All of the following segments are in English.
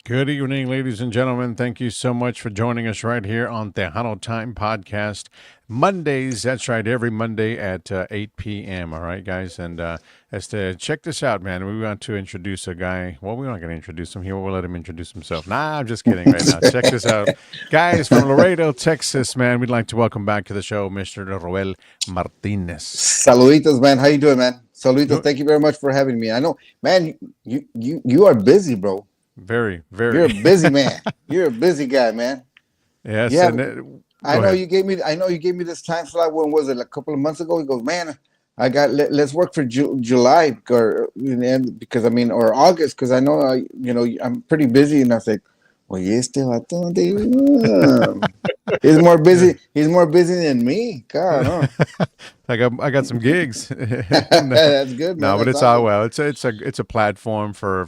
Good evening, ladies and gentlemen. Thank you so much for joining us right here on Tejano Time Podcast. Mondays, that's right, every Monday at 8 p.m. All right, guys? And as to check this out, man, we want to introduce a guy. Well, we're not going to introduce him here. We'll let him introduce himself. Nah, I'm just kidding right now. Check this out. Guys from Laredo, Texas, man, we'd like to welcome back to the show Mr. Roel Martinez. Saluditos, man. How you doing, man? Saluditos. Thank you very much for having me. I know, man. You are busy, bro. Very, You're very. a busy man. You're a busy guy, man. Yes, Yeah, and I go know ahead. you gave me. I know you gave me this time slot. When was it? Like a couple of months ago. He goes, man. Let's work for July because I mean, or August, because I know I'm pretty busy, and I was like, well, este vato, he's more Yeah. busy. He's more busy than me. God, huh? I got some gigs. No, That's good, man. no, but That's it's all awesome. well. It's a platform for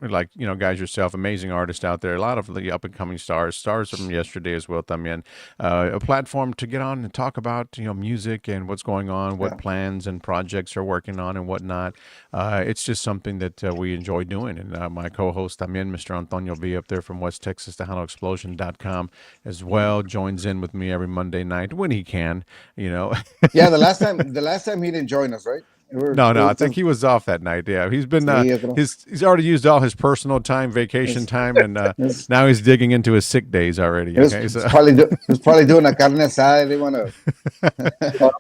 like guys yourself, amazing artists out there. A lot of the up and coming stars from yesterday as well. También a platform to get on and talk about music and what's going on, what Yeah. plans and projects are working on and whatnot. It's just something that we enjoy doing. And my co-host también, Mr. Antonio V up there from West Texas, TejanoExplosion.com as well, joins in with me every Monday night when he can. You know. Yeah, the last time he didn't join us, right? It No. I was think just, he was off that night. Yeah, he's been sí, yo creo. he's already used all his personal time, vacation It's, time, and it's, now he's digging into his sick days already. Okay, so he was probably doing a carne asada. They want to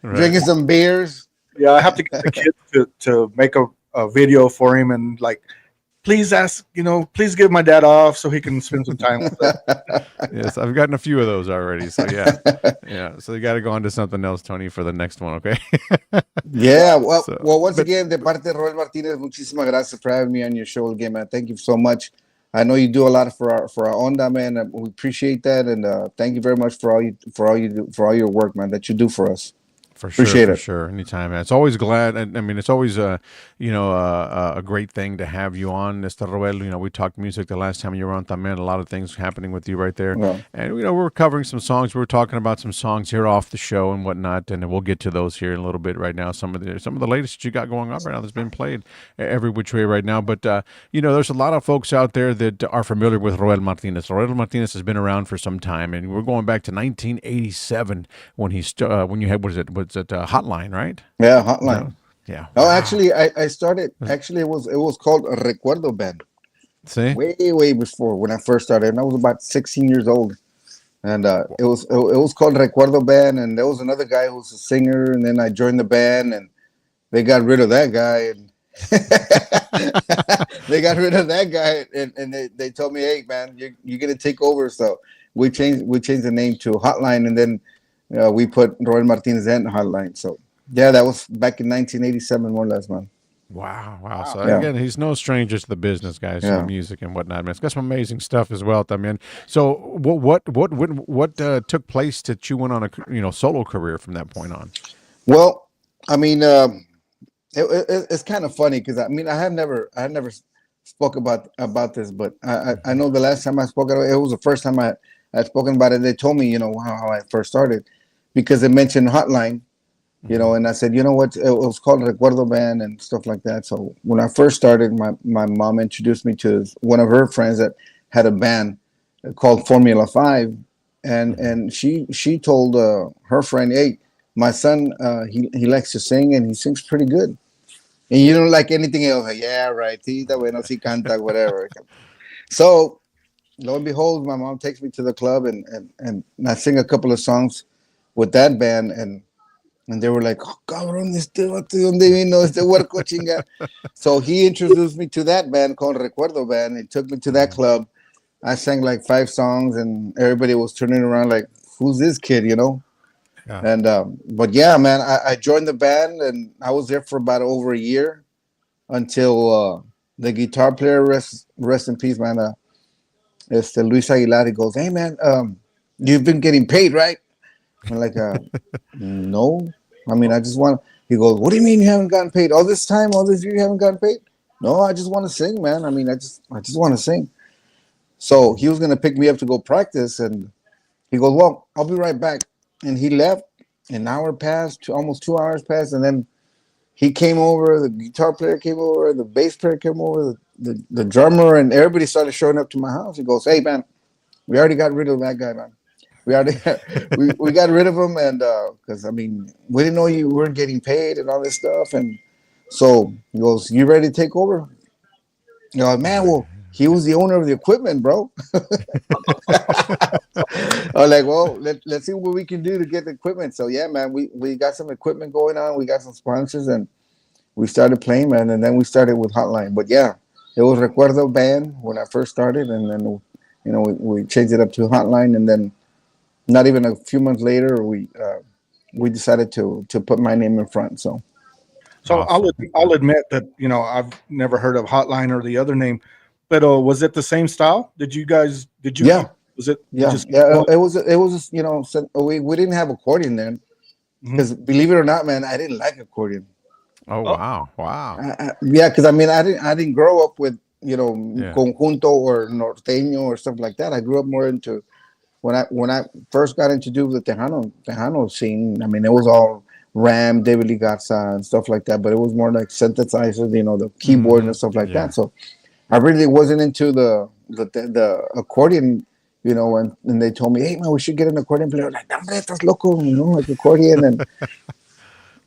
right. drinking some beers. Yeah, I have to get the kids to make a video for him and please please give my dad off so he can spend some time with us. Yes, I've gotten a few of those already. So yeah, yeah. So you got to go on to something else, Tony, for the next one. Okay. Yeah, well, So, well, once but again, de parte de Roel Martinez, muchísimas gracias for having me on your show again, man. Thank you so much. I know you do a lot for our onda, man. We appreciate that, and thank you very much for all your work, man, that you do for us. for sure, Appreciate for it. sure. Anytime, man. It's always glad. I mean, it's always a great thing to have you on, Mr. Roel. We talked music the last time you were on. También a lot of things happening with you right there, Well, and we're covering some songs. We're talking about some songs here off the show and whatnot, and we'll get to those here in a little bit. Right now, some of the latest that you got going on right now that's been played every which way right now. But there's a lot of folks out there that are familiar with Roel Martinez. Roel Martinez has been around for some time, and we're going back to 1987 when you had was it Hotline, right? yeah, Is that, hotline. yeah. Oh, Wow. actually, I started. Actually, it was called Recuerdo Band See? way before when I first started, and I was about 16 years old. And it was called Recuerdo Band, and there was another guy who was a singer, and then I joined the band, and they got rid of that guy, and they got rid of that guy, and they told me, hey man, you're gonna take over. So we changed the name to Hotline, and then we put Roy Martinez and Hotline. So yeah, that was back in 1987, more or less, man. Wow, wow. So Wow. Yeah, again, he's no stranger to the business, guys, to the yeah. music and whatnot. Man, it's got some amazing stuff as well. I mean, so what took place that you went on a solo career from that point on? Well, I mean, it's kind of funny because I mean I had never spoke about this, but I know the last time I spoke about it, it was the first time I had spoken about it. They told me, how I first started because they mentioned Hotline, Hmm. and I said, you know what, it was called Recuerdo Band and stuff like that. So when I first started, my mom introduced me to one of her friends that had a band called Formula Five, and Hmm. she told her friend, hey, my son, he likes to sing and he sings pretty good. And you don't like anything else. Like, yeah, right. Sí, está bueno, sí canta, whatever. So lo and behold, my mom takes me to the club and I sing a couple of songs with that band, and they were like, oh, cabrón, este vato, ¿de dónde vino este huerco chinga? So he introduced me to that band called Recuerdo Band. He took me to that Hmm. club. I sang like 5 songs, and everybody was turning around like, who's this kid? Yeah. And but yeah, man, I joined the band, and I was there for about over a year until the guitar player, rest in peace, man. It's the Luis Aguilar. He goes, hey man, you've been getting paid, right? I'm like, no. I mean, I just want. He goes, what do you mean you haven't gotten paid all this time, all this year you haven't gotten paid? No, I just want to sing, man. I mean, I just want to sing. So he was gonna pick me up to go practice, and he goes, well, I'll be right back. And he left. An hour passed, almost 2 hours passed, and then he came over, the guitar player came over, the bass player came over, the drummer, and everybody started showing up to my house. He goes, "Hey man, we already got rid of that guy, man. We already we got rid of him, and because I mean, we didn't know you weren't getting paid and all this stuff, and so he goes, you ready to take over?" You know, man, well, he was the owner of the equipment, bro. I was like, well, let's see what we can do to get the equipment. So yeah, man, we got some equipment going on. We got some sponsors, and we started playing, man. And then we started with Hotline. But yeah, it was Recuerdo band when I first started, and then we changed it up to Hotline, and then not even a few months later, we decided to put my name in front. So So Awesome. I'll admit that I've never heard of Hotline or the other name, but was it the same style? Did you yeah, keep was it yeah, just yeah. It was so we didn't have accordion then Mhm. because believe it or not, man, I didn't like accordion. Oh Oh, wow, wow. Yeah, because I mean, I didn't grow up with Yeah. conjunto or norteño or stuff like that. I grew up more into when I first got introduced with the Tejano scene. I mean, it was all Ram, David Lee Garza, and stuff like that. But it was more like synthesizers, the keyboard and stuff like Yeah. that. So I really wasn't into the accordion. And they told me, "Hey man, we should get an accordion player." Like, "Hombre, estás loco," like accordion. And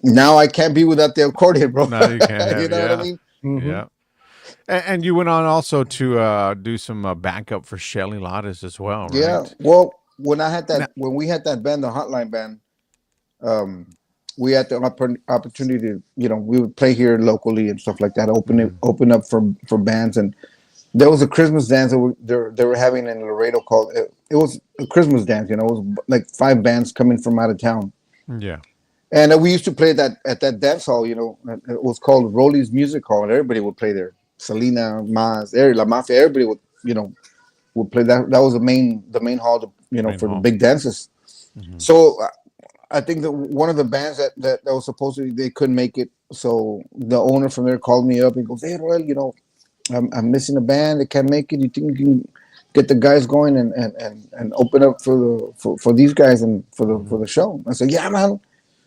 now I can't be without the accordion, bro. No, you can't You have. know what I Yeah. mean? mhm. Yeah. And you went on also to do some backup for Shelly Lotus as well, Yeah. right? Well, Now, when we had that band, the Hotline band, um, we had the opportunity to, we would play here locally and stuff like that. Open up for bands, and there was a Christmas dance that they were having in Laredo called. It was a Christmas dance. It was like 5 bands coming from out of town, yeah. and we used to play that at that dance hall. And it was called Rolly's Music Hall, and everybody would play there. Selena, Maz, La Mafia, everybody would play that. That was the main hall, Main for the hall. big dances. Hmm. So I think that one of the bands that was supposed to they couldn't make it. So the owner from there called me up and goes, "Hey, Roel, I'm missing a band. They can't make it. You think you can get the guys going and open up for these guys and for the show?" I said, "Yeah, man,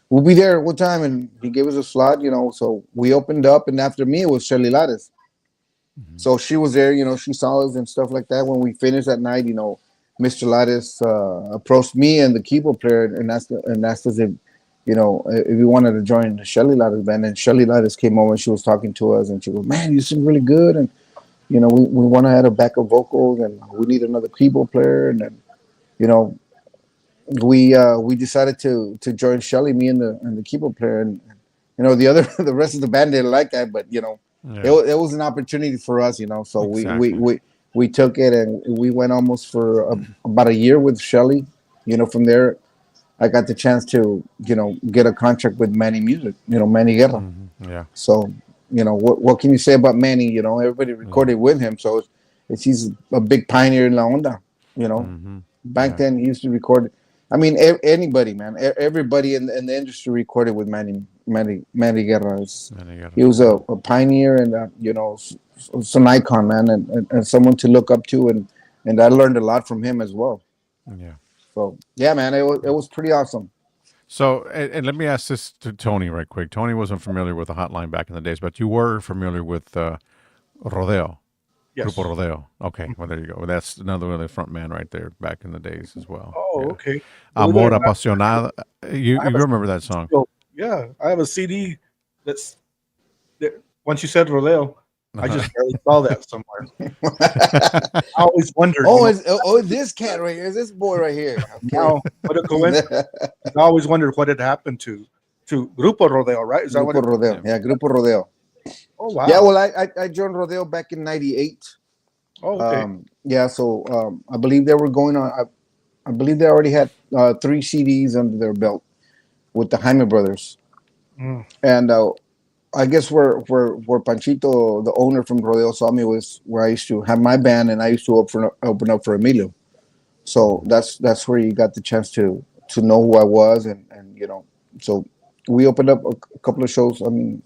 we'll be there. What time?" And he gave us a slot. So we opened up, and after me it was Shelly Lattes. Hmm. So she was there. She saw us and stuff like that. When we finished that night, Mr. Lattes approached me and the keyboard player and asked us if we wanted to join the Shelly Lattes band. And Shelly Lattes came over and she was talking to us and she goes, "Man, you sing really good, and we want to add a backup vocals and we need another keyboard player." And then you know we decided to join Shelly, me and the keyboard player, and the rest of the band didn't like that, but Yeah. it was an opportunity for us, so Exactly. we took it, and we went almost for about a year with Shelly. From there I got the chance to get a contract with Manny Music, Manny Guerra. Yeah. So what can you say about Manny? Everybody Yeah. recorded with him, so he's a big pioneer in La Onda. you know Hmm. Back Yeah. then he used to record. I mean, anybody, man, everybody in the industry recorded with Manny Guerra. And you He gotta, was yeah. a pioneer, and it's an icon, man, and someone to look up to, and I learned a lot from him as well. Yeah. So yeah, man, it was pretty awesome. So, and let me ask this to Tony right quick. Tony wasn't familiar with the hotline back in the days, but you were familiar with Rodeo, Grupo Yes. Rodeo. Okay, well, there you go. Well, that's another one of the front man right there back in the days as well. Oh, Yeah. okay. Believe it or Amor not, Apasionado. You, I have you a remember that song? still, yeah, I have a CD that's once you said Rodeo, I Uh-huh. just barely saw that somewhere. I always wondered, It's this cat right here. It's this boy right here. Okay. now what a coincidence. I always wondered what had happened to Grupo Rodeo, right? Is that what Grupo it? Rodeo. Yeah. Yeah, Grupo Rodeo. Oh Yeah, wow. well, I joined Rodeo back in '98. Oh okay. Yeah, so I believe they were going on. I believe they already had 3 CDs under their belt with the Jaime brothers, Mm. and I guess where Panchito, the owner from Rodeo, saw me was where I used to have my band, and I used to open up for Emilio. So that's where you got the chance to know who I was, and so we opened up a couple of shows. I mean,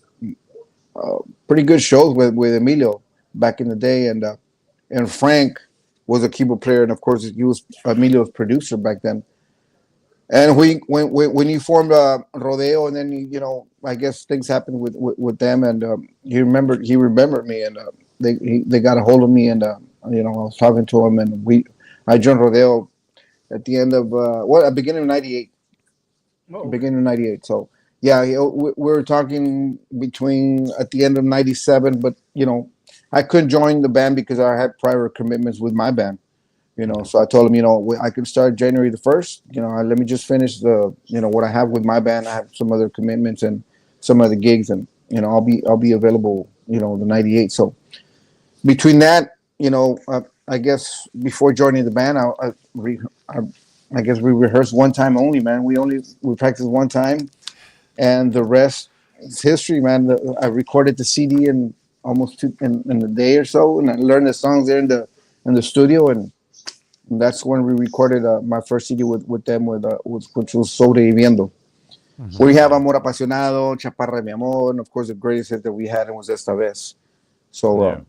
pretty good shows with Emilio back in the day, and Frank was a keyboard player, and of course he was Emilio's producer back then. And when you formed Rodeo, and then I guess things happened with them, and he remembered me, and they got a hold of me, and I was talking to him, and I joined Rodeo at the end of at beginning of '98, Oh, okay. beginning of '98. So yeah, we were talking between at the end of '97, but I couldn't join the band because I had prior commitments with my band. So I told him, I can start January the 1st. Let me just finish what I have with my band. I have some other commitments and some other gigs, and I'll be available. The '98. So between that, I guess before joining the band, I, I guess we rehearsed one time only, man. We practiced one time, and the rest is history, man. I recorded the CD in almost in a day or so, and I learned the songs there in the studio, and that's when we recorded my first CD with them, which was Sobreviviendo. We have Amor Apasionado, Chaparra de Mi Amor, and of course the greatest hit that we had was Esta Vez. So, Yeah.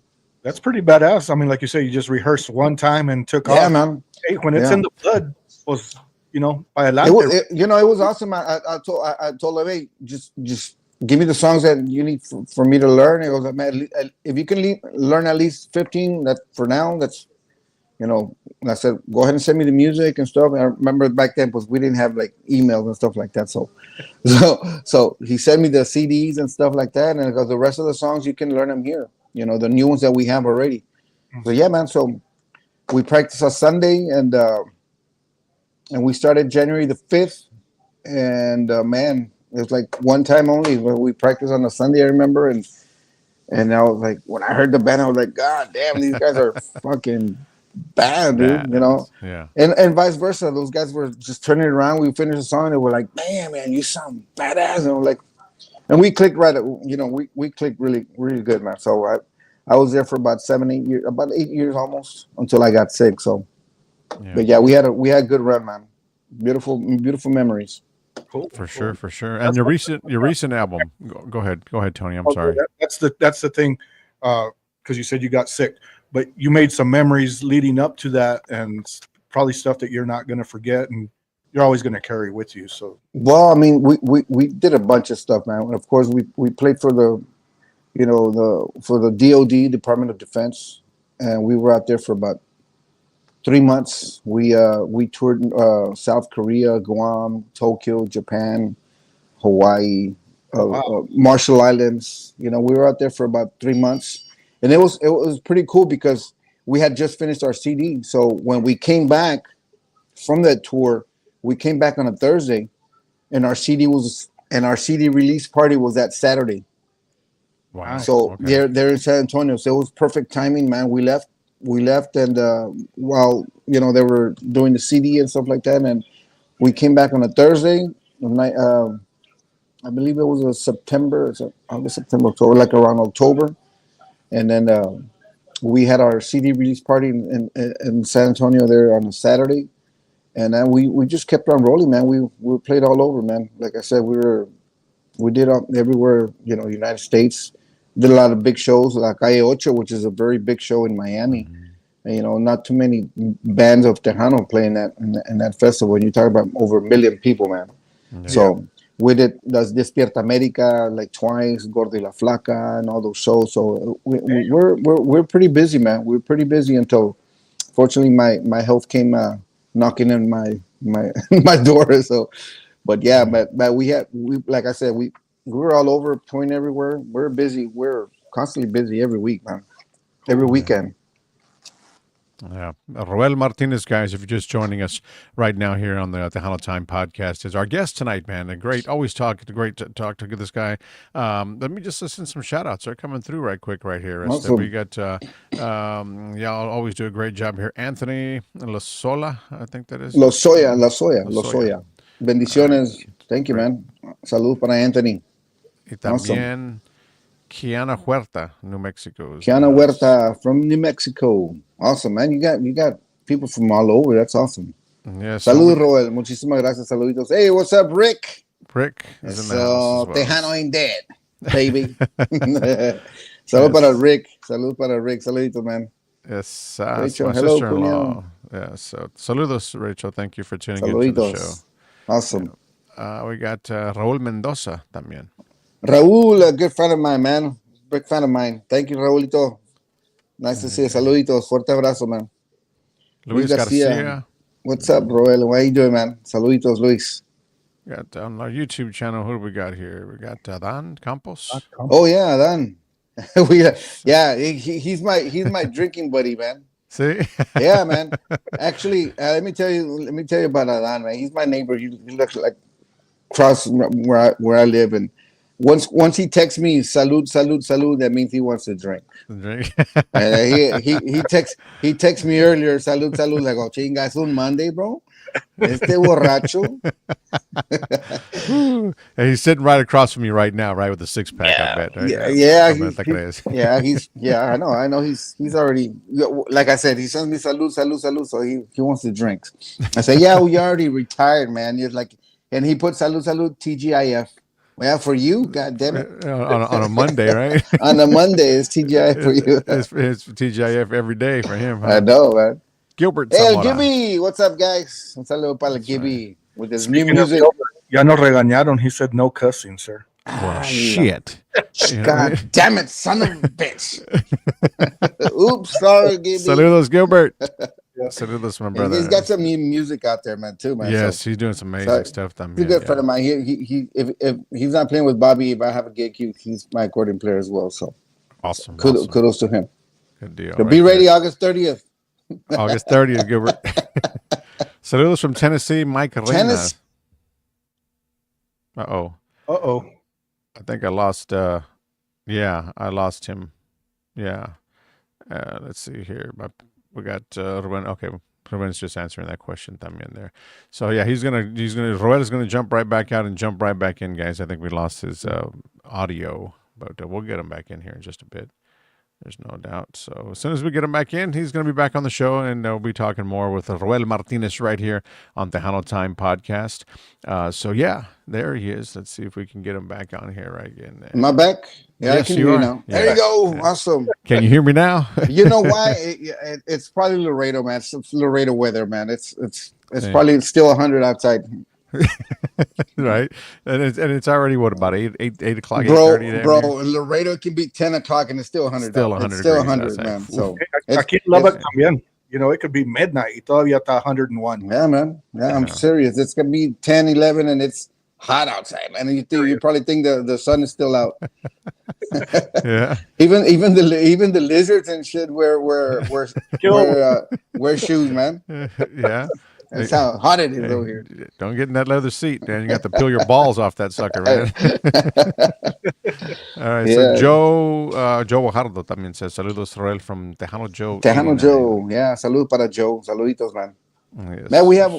That's pretty badass. I mean, like you say, you just rehearsed one time and took yeah, off. man. Hey, when it's Yeah. in the blood, was by It adelante. was, it was awesome. I told him, hey, just give me the songs that you need for me to learn. He goes, man, if you can learn at least 15, that for now, that's and I said, go ahead and send me the music and stuff. And I remember back then because we didn't have like emails and stuff like that. So he sent me the CDs and stuff like that. And because the rest of the songs you can learn them here. The new ones that we have already. So yeah, man. So we practiced on Sunday, and we started January the 5th. And man, it was like one time only where we practiced on a Sunday. I remember, and I was like, when I heard the band, I was like, God damn, these guys are fucking bad, dude. Badass. Yeah. And vice versa. Those guys were just turning it around. We finished the song, and they were like, man, you sound badass. And we're like, and we clicked right. We clicked really, really good, man. So I was there for about 7, 8 years, about 8 years almost until I got sick. So, Yeah. but yeah, we had a good run, man. Beautiful, beautiful memories. Cool. For sure, for sure. And your recent album. Go ahead, Tony. I'm sorry. That's the thing, because you said you got sick, but you made some memories leading up to that, and probably stuff that you're not going to forget, and you're always going to carry with you. So Well, I mean, we did a bunch of stuff, man. And of course, we played for the DoD, Department of Defense, and we were out there for about 3 months. We toured South Korea, Guam, Tokyo, Japan, Hawaii, wow. Marshall Islands. We were out there for about 3 months, and it was pretty cool because we had just finished our CD. So when we came back from that tour, we came back on a Thursday, and our CD release party was that Saturday. Wow. So Okay. they're in San Antonio. So it was perfect timing, man. We left, and while they were doing the CD and stuff like that, and we came back on a Thursday night. I believe it was a September, August, September, October, like around October, and then we had our CD release party in San Antonio there on a Saturday, and then we just kept on rolling, man. We played all over, man. Like I said, we did everywhere, United States. Did a lot of big shows like Calle Ocho, which is a very big show in Miami. And, not too many bands of Tejano playing in that festival. When you talk about over 1 million people, man. Yeah. So we did Despierta America like twice, Gordo y la Flaca, and all those shows. So we're pretty busy, man. We're pretty busy until, fortunately, my health came knocking in my my door. So, but yeah, but we like I said, we were all over, touring everywhere. We're busy. We're constantly busy every week, man. Every weekend. Yeah. Roel Martinez, guys, if you're just joining us right now here on the Tejano Time Podcast, is our guest tonight, man. A great, always great to talk to this guy. Let me just listen to some shout outs. They're coming through right quick right here. Awesome. We got, y'all always do a great job here. Anthony Losola, I think that is. Losoya. Bendiciones. Thank you, man. Salud para Anthony. Y Awesome. también Kiana Huerta, New Mexico. Kiana Huerta from New Mexico. Awesome, man. You got people from all over. That's awesome. Yes. Salud, Roel. Muchísimas gracias. Saluditos. Hey, what's up, Rick? Rick is in the So house as well. Tejano ain't dead, baby. Salud para Rick. Salud para Rick. Saluditos, man. Yes, Rachel, my hello, sister-in-law. Yeah, so saludos, Rachel. Thank you for tuning into the show. Saluditos. Awesome. We got Raul Mendoza también. Raul, a good friend of mine, man. Big fan of mine. Thank you, Raulito. Nice to see you. Saluditos. Fuerte abrazo, man. Luis Luis Garcia. Garcia. What's up, Roel? How you doing, man? Saluditos, Luis. Got on our YouTube channel. Who do we got here? We got Dan Campos. Oh yeah, Dan. we yeah, he's my drinking buddy, man. See? Yeah, man. Actually, let me tell you about Adan, man. He's my neighbor. He looks like across where I live, and once he texts me salud salud salud, that means he wants to drink. Drink. And he texts me earlier salud salud, like, oh chingas un Monday, bro. Este borracho. And he's sitting right across from you right now, right, with the six pack. I bet. Right? I know. He's already, like I said, he sends me salud salud salud, so he wants to drink. I say, yeah, we already retired, man. You're like, and he put salud salud TGIF. Well, for you, God damn it. On a Monday, right? On a Monday, it's TGIF for you. It's TGIF every day for him. Huh? I know, man. Gilbert Hey, Zamora. Gibby, what's up, guys? Un saludo para Gibby with his new Speaking of music. Gilbert, ya nos regañaron. He said no cussing, sir. Well, shit. God damn it, son of a bitch. Oops, sorry, Gibby. Saludos, Gilbert. Saludos, my brother. He's got some new music out there, man, too, man. Yes, So, he's doing some amazing stuff. he's a good friend of mine. If he's not playing with Bobby, if I have a gig, he's my accordion player as well. So awesome. Kudos to him. Good deal. So be ready August 30th. August 30th, Gilbert. Saludos from Tennessee, Mike Reina. Uh-oh. I think I lost, I lost him. Yeah. Let's see here. We got Ruben. Okay, Ruben's just answering that question también there. So yeah, Roel is gonna jump right back out and jump right back in, guys. I think we lost his audio, but we'll get him back in here in just a bit. There's no doubt. So as soon as we get him back in, he's going to be back on the show, and we'll be talking more with Roel Martinez right here on Tejano Time Podcast. So yeah, there he is. Let's see if we can get him back on here right again. Am I back? Yeah, Yes, I can you hear you are. now. Yeah. There you go. Awesome. Can you hear me now? You know why? It's probably Laredo, man. It's Laredo weather, man. It's probably still 100 outside. Right, and it's already what, about 8 o'clock, bro 8:30 Laredo can be 10 o'clock and it's still 100. Still 100 it's still degrees 100, man. outside. So Aquí en Lubbock también. You know, it could be midnight. Y todavía está 101. yeah, man. Yeah, I'm serious. It's gonna be 10, 11, and it's hot outside, man. And you probably think the sun is still out. Yeah. Even the lizards and shit wear shoes, man. Yeah. That's how hot it is over here. Don't get in that leather seat, man. You got to peel your balls off that sucker, man. All right. Yeah. So Joe Guajardo también says, saludos, Roel, from Tejano Joe. Tejano 89. Joe, yeah. Salud para Joe. Saluditos, man. Yes. Man, we have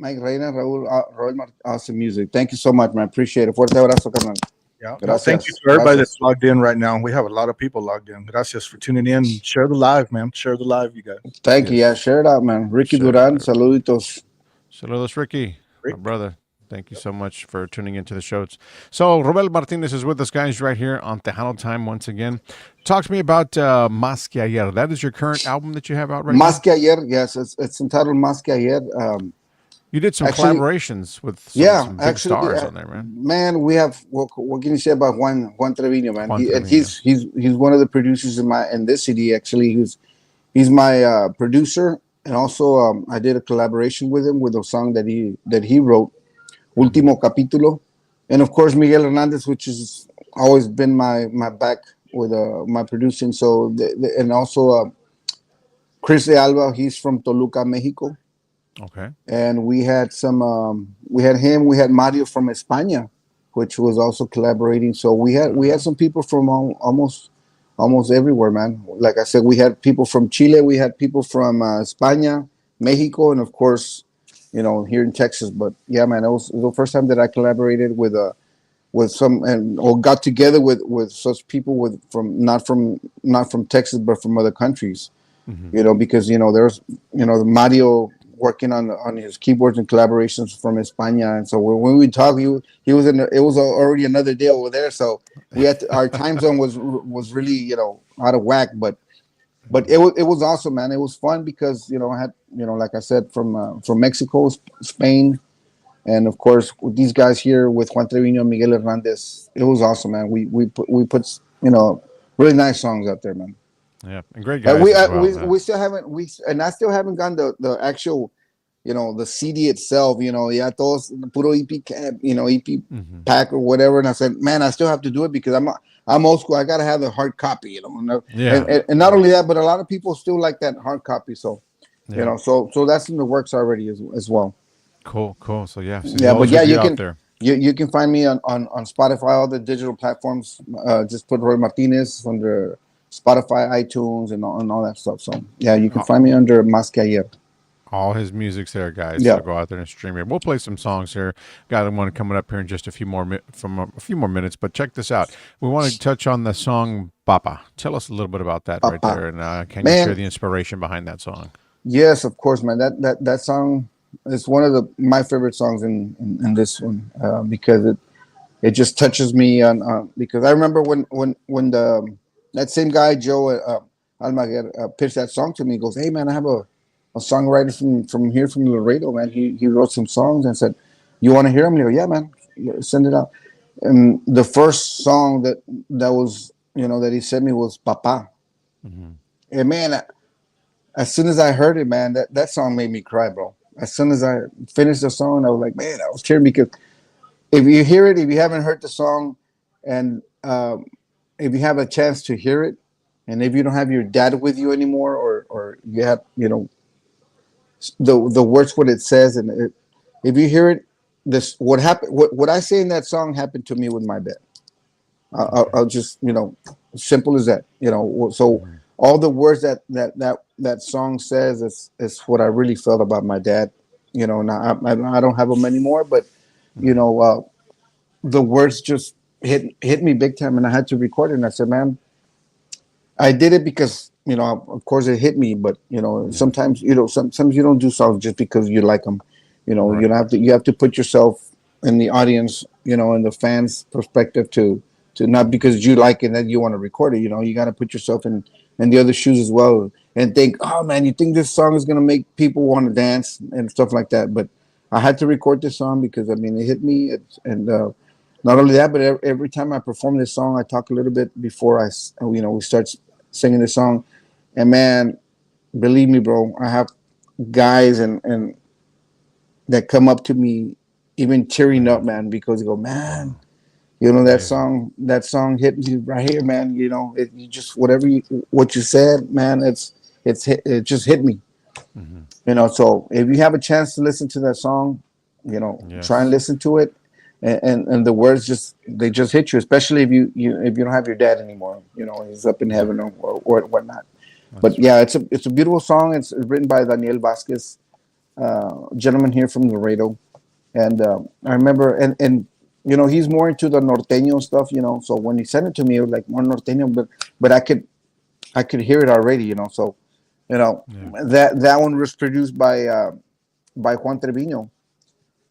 Mike Reina, Roel awesome music. Thank you so much, man. Appreciate it. Fuerte abrazo, carnal. Yeah. Gracias. Thank you to everybody Gracias. that's logged in right now. We have a lot of people logged in. Gracias for tuning in. Share the live, man. Share the live, you guys. Thank you. Yeah, share it out, man. Ricky Share it Duran, out. saluditos. Saludos, Ricky, Rick. my brother. Thank you so much for tuning into the show. So Roel Martinez is with us, guys, right here on Tejano Time once again. Talk to me about Más que Ayer. That is your current album that you have out right now? Más que ayer, yes, it's entitled Más que ayer. You did some Actually- collaborations with some big actually, stars on there, man. Man, we have what can you say about Juan Trevino, man? Juan Trevino. He's one of the producers in this CD. Actually, he's my producer, and also I did a collaboration with him with a song that he wrote, Último Capítulo, and of course Miguel Hernandez, which has always been my back with my producing. So and also Chris de Alba, he's from Toluca, Mexico. Okay. And we had we had Mario from España, which was also collaborating. So we had some people from almost everywhere, man. Like I said, we had people from Chile, we had people from España, Mexico, and of course, here in Texas. But yeah, man, it was the first time that I collaborated with some or got together with such people from not from Texas but from other countries. Mm-hmm. Because there's Mario working on his keyboards and collaborations from España, and so when we talk, he was it was already another day over there, so we had our time zone was really out of whack, but it was awesome, man. It was fun because I had like I said from Mexico, Spain, And of course, with these guys here with Juan Trevino and Miguel Hernandez, it was awesome, man. We put really nice songs out there, man. Yeah, and great And guys as well. we still haven't and I still haven't gotten the actual, the CD itself. Yeah, todos puro EP EP Mhm. pack or whatever. And I said, man, I still have to do it because I'm old school. I gotta have the hard copy. Yeah, And not only that, but a lot of people still like that hard copy. So yeah. so that's in the works already as well. Cool, cool. So yeah, see Yeah, but those yeah, of you out there. you can find me on Spotify, all the digital platforms. Just put Roel Martinez under Spotify, iTunes, and all that stuff. So yeah, you can find me under Mas que Ayer. All his music's there, guys. Yeah. So go out there and stream it. We'll play some songs here. Got one coming up here in just a few more a few more minutes. But check this out. We want to touch on the song "Papa." Tell us a little bit about that right Papa. there, and can you share Man, the inspiration behind that song? yes, of course, man. That song is one of my favorite songs in this one because it just touches me on because I remember when the that same guy Joe Almaguer pitched that song to me. He goes, "Hey man, I have a songwriter from here from Laredo, man. He wrote some songs and said, you want to hear them?" I go, "Yeah, man, send it out." And the first song that was that he sent me was Papa. Hmm. And man, as soon as I heard it, man, that song made me cry, bro. As soon as I finished the song, I was like, man, I was tearing because if you hear it, if you haven't heard the song, and if you have a chance to hear it, and if you don't have your dad with you anymore, or you have the words what it says, and if you hear it, this what happened. What I say in that song happened to me with my dad. I'll just simple as that. So Hmm. all the words that song says is what I really felt about my dad. Now I don't have them anymore, but you Hmm. know uh, the words just hit me big time, and I had to record it. And I said, man, I did it because of course it hit me, but Yeah. sometimes sometimes you don't do songs just because you like them. You Right. don't have to. You have to put yourself in the audience, in the fans' perspective to not because you like it that you want to record it. You got to put yourself in the other shoes as well and think, oh man, you think this song is gonna make people want to dance and stuff like that. But I had to record this song because I mean it hit me, and not only that, but every time I perform this song, I talk a little bit before we start singing the song. And man, believe me, bro, I have guys and that come up to me, even tearing up, Hmm. man, because they go, man, Wow. that Amazing. song hit me right here, man. You just whatever what you said, man, it just hit me. Hmm. So if you have a chance to listen to that song, try and Yes. listen to it, and the words they just hit you, especially if you don't have your dad anymore. He's up in Yeah. heaven or whatnot. But That's right. yeah, it's a beautiful song. It's written by Daniel Vasquez, gentleman here from Laredo, and I remember and he's more into the norteño stuff. So when he sent it to me, it was like more norteño, but I could hear it already. So you know Yeah. that one was produced by Juan Trevino.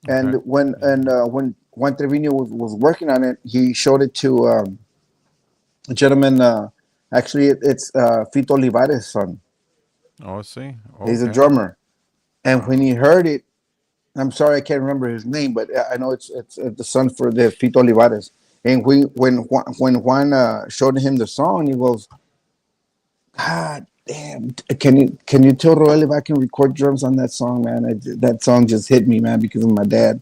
And Okay. when Juan Trevino was working on it, he showed it to a gentleman. Actually, it's Fito Olivares' son. Oh, I see. He's a Okay. drummer, and when Wow. he heard it, I'm sorry I can't remember his name, but I know it's the son for the Fito Olivares. And when Juan showed him the song, he goes, "God damn! Can you tell Roel if I can record drums on that song, man? That song just hit me, man, because of my dad."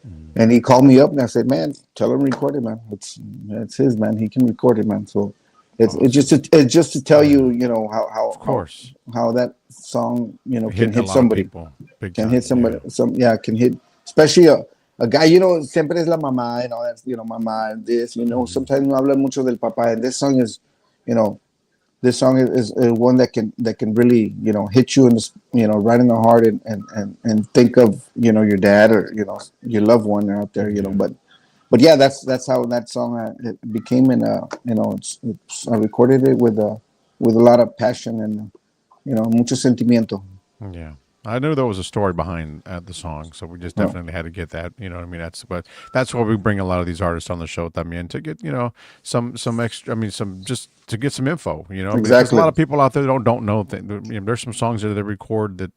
Hmm. And he called me up and I said, "Man, tell him to record it, man. It's his, man. He can record it, man." So Awesome. it's just to tell Yeah. you, how Of course. that song, can Hit a hit lot of somebody, people big can hit time. somebody, Yeah. can hit, especially a guy, siempre es la mamá and all that, mamá and this, Hmm. sometimes no habla mucho del papá. And you know, this song is one that can really hit you in the right in the heart, and think of your dad, or your loved one out there, Yeah. but yeah, that's how that song it became. And I recorded it with a lot of passion and mucho sentimiento. Yeah. I knew there was a story behind the song, so we just Oh, definitely had to get that. You know what I mean? That's why we bring a lot of these artists on the show. I mean, to get some extra. I mean, some just to get some info. Because a exactly. lot of people out there don't know that. There's some songs that they record that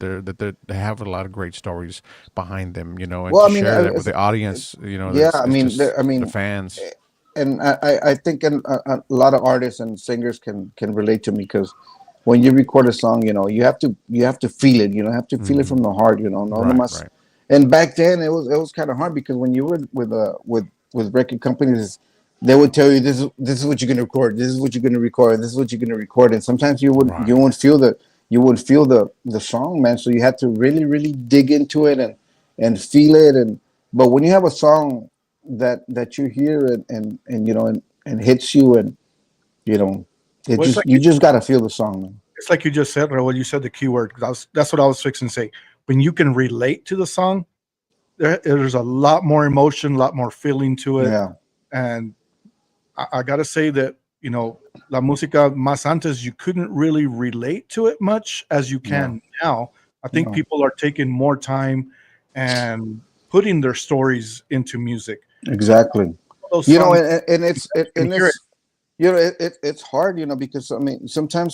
they have a lot of great stories behind them. And Well, to I mean, share that with the audience. yeah, I It's mean, just I the mean, fans. and I think a lot of artists and singers can relate to me because when you record a song, you have to feel it. Have to feel it Hmm. from the heart. No, no Right, mas. right. And back then, it was kind of hard because when you were with record companies, they would tell you this is what you're gonna record. This is what you're gonna record. This is what you're gonna record. And sometimes you would Right. you won't feel the song, man. So you had to really really dig into it and feel it. And but when you have a song that you hear and hits you you know it Well, just you just gotta feel the song, man. it's like you just said, Raul. You said the keyword. 'Cause that's what I was fixing to say. When you can relate to the song, there's a lot more emotion, a lot more feeling to it. Yeah, And I got to say that, La Música Más Antes, you couldn't really relate to it much as you no, can now. I think no, people are taking more time and putting their stories into music. exactly. Those You know, songs, and it's you can and hear it. it's it's hard, because I mean sometimes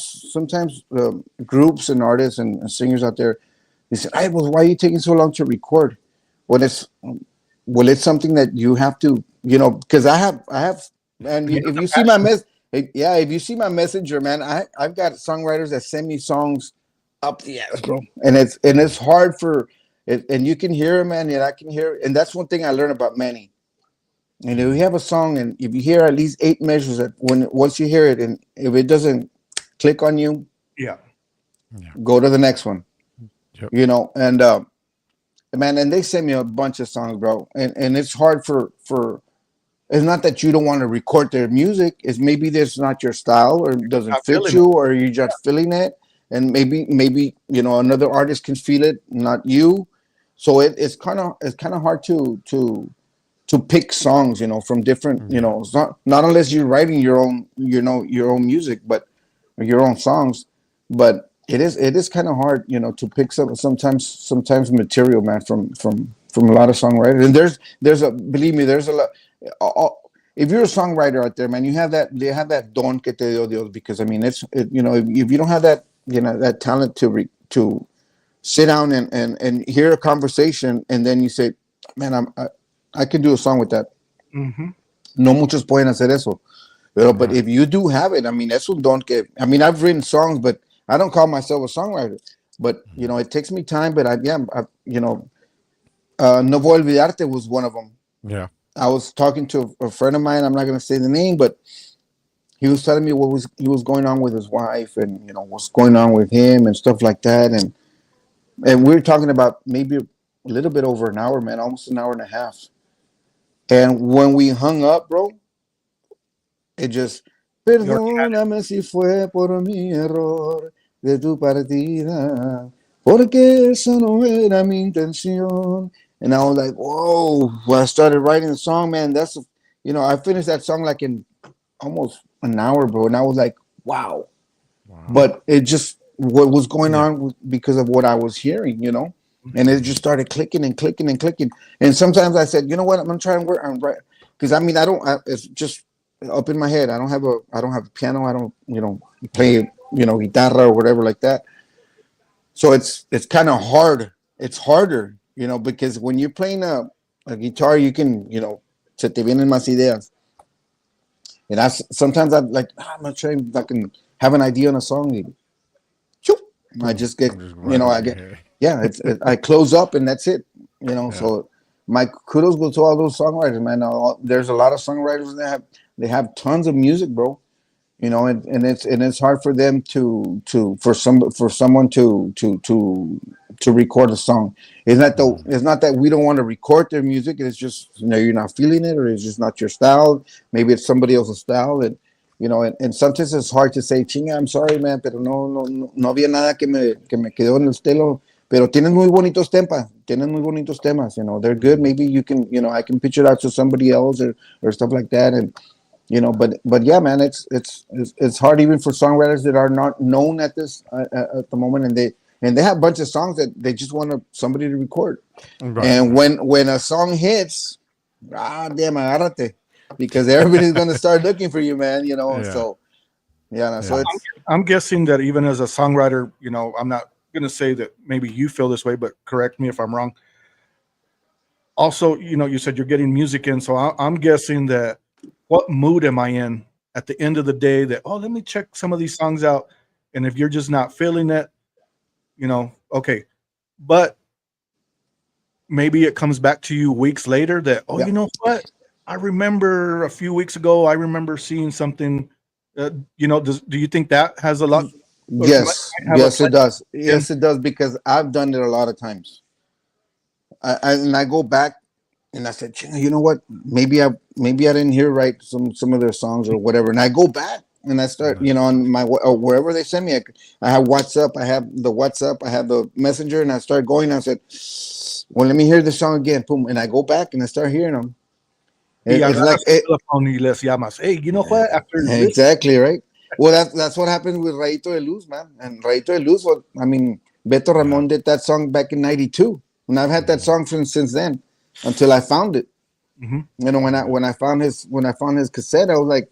groups and artists and singers out there, they say, "Hey, well, why are you taking so long to record?" When it's something that you have to, because I have, and You if have the you see my passion. mess, yeah, if you see my messenger, man, I've got songwriters that send me songs up the ass, bro, and it's hard for it, and you can hear it, man, and I can hear it, and that's one thing I learned about Manny. And if you Hmm. have a song, and if you hear at least 8 measures, that once you hear it, and if it doesn't click on you, Yeah. Yeah. go to the next one. Yep. And man, and they send me a bunch of songs, bro, and it's hard for. It's not that you don't want to record their music. It's maybe that's not your style, or doesn't Not fit feeling it. you, or you're just feeling it, and maybe another artist can feel it, not you. So it's kind of hard to pick songs, from different, Yeah. it's not unless you're writing your own music, but your own songs. But it is kind of hard, to pick sometimes material, man, from a lot of songwriters. And there's a believe me, there's a lot. uh, if you're a songwriter out there, man, they have that don que te dio Dios, because I mean if you don't have that talent to sit down and hear a conversation, and then you say, man, I can do a song with that. Hmm. No muchos pueden hacer eso. But Right. if you do have it, I mean, eso don't get. I mean, I've written songs, but I don't call myself a songwriter. But it takes me time. But No Voy a Olvidarte was one of them. Yeah. I was talking to a friend of mine. I'm not going to say the name, but he was telling me what was going on with his wife, and what's going on with him and stuff like that. And we were talking about maybe a little bit over an hour, man, almost an hour and a half. And when we hung up, bro, it just, You already had perdóname si fue por mi error de tu partida, porque esa no era mi intención. And I was like, whoa. When I started writing the song, man, I finished that song like in almost an hour, bro. And I was like, wow. Wow. But it just, what was going Yeah. on because of what I was hearing. And it Hmm. just started clicking and clicking and clicking. And sometimes I said, you know what, I'm gonna try and work on right, because I mean, it's just up in my head. I don't have a piano. I don't play guitarra or whatever like that. So it's kind of hard. It's harder, because when you're playing a guitar, you can, se te vienen más ideas. And sometimes I'm like, I'm gonna try if I can have an idea on a song. Choop, I just get, Just right I over get, here. yeah, I close up and that's it. Yeah. So my kudos go to all those songwriters, man. There's a lot of songwriters that they have tons of music, bro. And it's hard for them for someone to record a song. Hmm. It's not that we don't want to record their music. It's just you're not feeling it, or it's just not your style. Maybe it's somebody else's style, and sometimes it's hard to say, chinga, I'm sorry, man, pero no había nada que me quedó en el estilo. Pero tienen muy bonitos temas, they're good. Hmm. Maybe you can, I can pitch it out to somebody else, or stuff like that. And but yeah, man, it's hard even for songwriters that are not known at the moment, and they have a bunch of songs that they just want somebody to record. Right. And when a song hits, damn, agárrate, because everybody's gonna start looking for you, man. Yeah. So yeah. So it's I'm guessing that even as a songwriter, I'm not going to say that maybe you feel this way, but correct me if I'm wrong. Also, you said you're getting music in, so I'm guessing that what mood am I in at the end of the day that, let me check some of these songs out. And if you're just not feeling it, okay. But maybe it comes back to you weeks later that, you know what? I remember a few weeks ago, I remember seeing something, do you think that has a lot? Yes, it does. Yes, it does, because I've done it a lot of times. I go back and I said, you know what? Maybe I didn't hear right some of their songs or whatever. And I go back and I start, on my wherever they send me. I have WhatsApp. I have the WhatsApp. I have the Messenger, and I start going. And I said, well, let me hear the song again. Boom, and I go back and I start hearing them. It's like hey, you know what? After exactly right. Well, that's what happened with Rayito de Luz, man. And Rayito de Luz, Beto Ramon did that song back in '92, and I've had that song since then until I found it. Mm-hmm. When I found his cassette, I was like,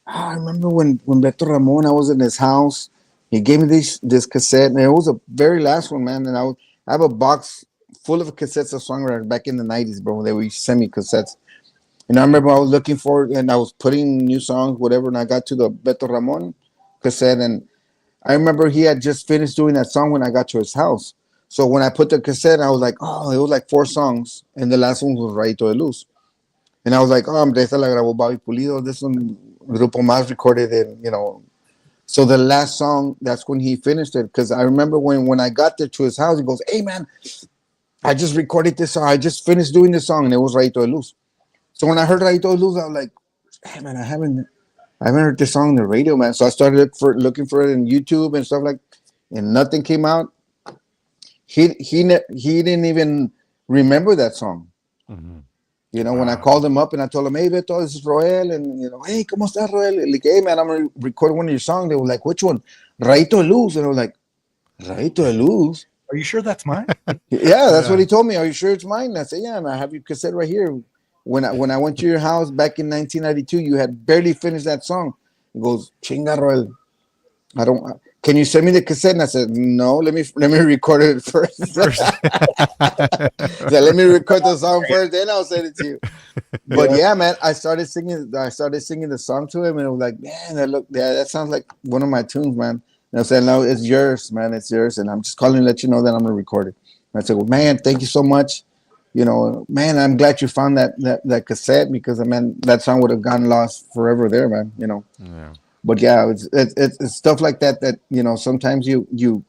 I remember when Beto Ramon, I was in his house. He gave me this cassette, and it was a very last one, man. And I have a box full of cassettes of songwriters back in the '90s, bro. They would send me cassettes. And I remember I was looking for it, and I was putting new songs, whatever, and I got to the Beto Ramon cassette, and I remember he had just finished doing that song when I got to his house. So when I put the cassette, I was like, it was like 4 songs, and the last one was Rayito de Luz. And I was like, esta la grabó Bobby Pulido, this one Grupo Más recorded it, So the last song, that's when he finished it, because I remember when I got there to his house, he goes, hey, man, I just recorded this song. I just finished doing this song, and it was Rayito de Luz. So when I heard Rayito de Luz, I was like, hey, man, I haven't heard this song on the radio, man. So I started looking for it in YouTube and stuff and nothing came out. He didn't even remember that song. Mm-hmm. When I called him up and I told him, hey, Beto, this is Roel, and hey, ¿cómo estás, Roel? Like, hey, man, I'm gonna record one of your songs. They were like, which one? Rayito de Luz. And I was like, Rayito de Luz? Are you sure that's mine? Yeah, that's what he told me. Are you sure it's mine? And I said, yeah, and I have your cassette right here. When I went to your house back in 1992, you had barely finished that song. He goes, chinga, Roel, can you send me the cassette? And I said, no, let me record it first. So let me record the song first, then I'll send it to you. But yeah, man, I started singing the song to him, and it was like, man, that sounds like one of my tunes, man. And I said, no, it's yours, man, it's yours, and I'm just calling to let you know that I'm gonna record it. And I said, well, man, thank you so much. Man, I'm glad you found that cassette, because man, that song would have gone lost forever there, man. Yeah. But yeah, it's stuff like that sometimes you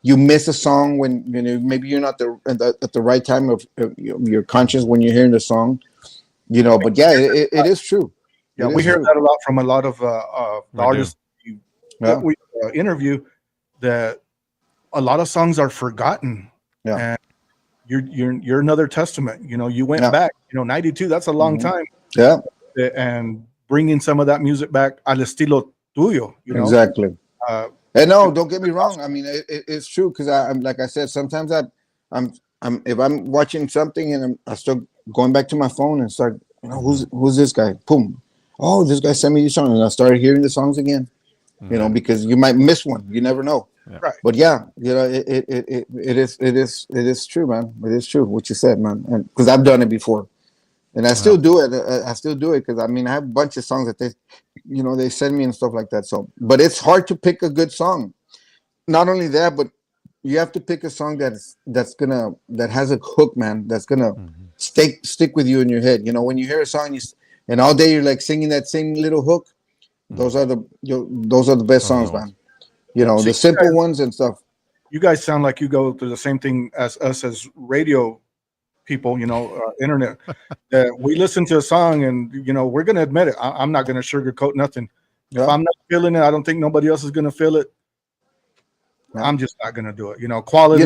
miss a song when maybe you're not at the right time of your conscience when you're hearing the song, But yeah, it is true. Yeah, we hear that a lot from a lot of the artists that we interview, that a lot of songs are forgotten. Yeah. And you're another testament. You went back. 92. That's a long time. Yeah. And bringing some of that music back al estilo tuyo. Exactly. And no, don't get me wrong. I mean, it's true, because I'm like I said, sometimes I'm if I'm watching something and I start going back to my phone and start, who's this guy? Boom. Oh, this guy sent me this song, and I started hearing the songs again. Because you might miss one. You never know. Yeah. Right. But yeah, it is true, man. It is true what you said, man. And because I've done it before, and I still do it. I still do it because I have a bunch of songs that they send me and stuff like that. So, but it's hard to pick a good song. Not only that, but you have to pick a song that has a hook, man. That's gonna stick with you in your head. When you hear a song, and all day you're like singing that same little hook. Those are the best songs, man. The simple ones and stuff. You guys sound like you go through the same thing as us as radio people, internet. We listen to a song, and we're gonna admit it. I'm not gonna sugarcoat nothing. Yeah. If I'm not feeling it, I don't think nobody else is gonna feel it. Yeah. I'm just not gonna do it. Quality,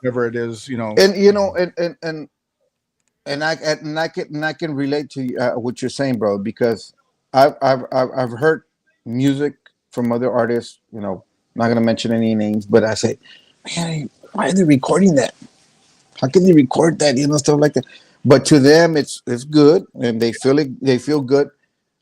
whatever it is. And I can relate to what you're saying, bro, because I've heard music from other artists. I'm not gonna mention any names, but I say, man, why are they recording that? How can they record that? Stuff like that. But to them, it's good, and they feel it. They feel good.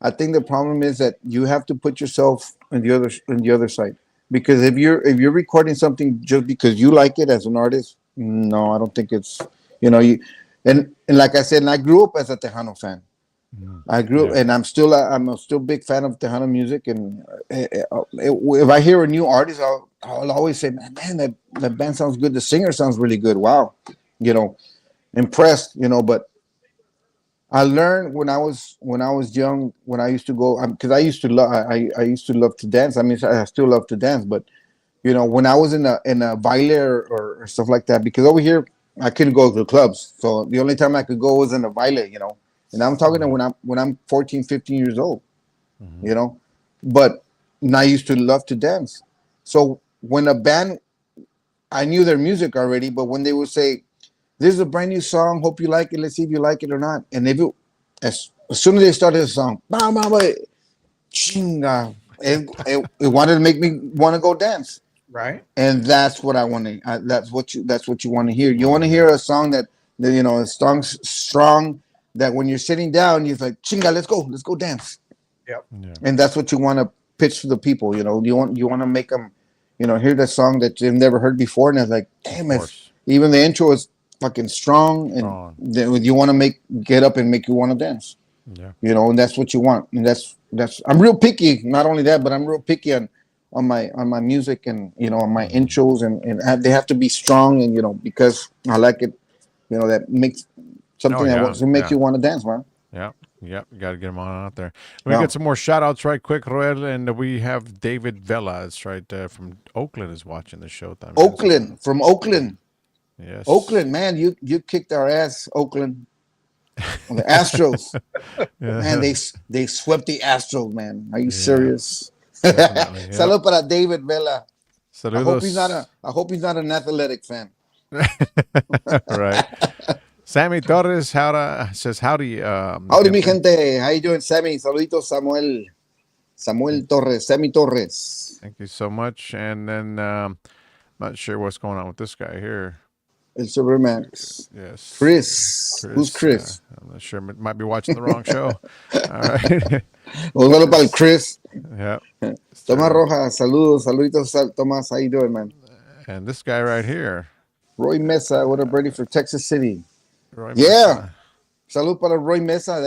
I think the problem is that you have to put yourself in the other side, because if you're recording something just because you like it as an artist, no, I don't think it's you. And like I said, and I grew up as a Tejano fan. I grew up, and I'm a still big fan of Tejano music. And if I hear a new artist, I'll always say, man, that band sounds good. The singer sounds really good. Wow, you know, impressed. But I learned when I was young, when I used to go, because I used to love to dance. I mean, I still love to dance, but when I was in a baile or stuff like that, because over here I couldn't go to the clubs, so the only time I could go was in a baile. And I'm talking to when I'm 14, 15 years old, you know, but and I used to love to dance. So when a band, I knew their music already, but when they would say, "This is a brand new song. Hope you like it. Let's see if you like it or not." And as soon as they started the song, bah, bah, bah, chinga, it wanted to make me want to go dance. Right. And that's what I want to. That's what you want to hear. You want to hear a song that a song strong. That when you're sitting down, you're like, chinga, let's go dance. Yep. Yeah. And that's what you want to pitch to the people. You want to make them, hear the song that they've never heard before, and it's like, damn it. Even the intro is fucking strong, and then you want to get up and make you want to dance. Yeah. And that's what you want. And that's I'm real picky. Not only that, but I'm real picky on my music, and on my intros, and they have to be strong, and because I like it. That makes something that wants to make you want to dance, man. Yeah. You got to get them on out there. We get some more shout outs right quick, Roel, and we have David Vela. That's right, from Oakland is watching the show. From Oakland. Yes. Oakland, man, you kicked our ass, Oakland. The Astros. Man, they swept the Astros, man. Are you serious? Salud para David Vela. Saludos. I hope he's not an athletic fan. Right. Sammy Torres says howdy. Howdy, mi gente. How you doing, Sammy? Saluditos, Samuel Torres. Sammy Torres. Thank you so much. And then not sure what's going on with this guy here. El Supermax. Yes. Chris. Who's Chris? I'm not sure. Might be watching the wrong show. All right. Well, what about Chris? Yeah. Tomas Rojas. Saluditos, Tomas. How you doing, man? And this guy right here. Roy Mesa. What a birdie for Texas City. Roy Mesa. Salud para Roy Mesa.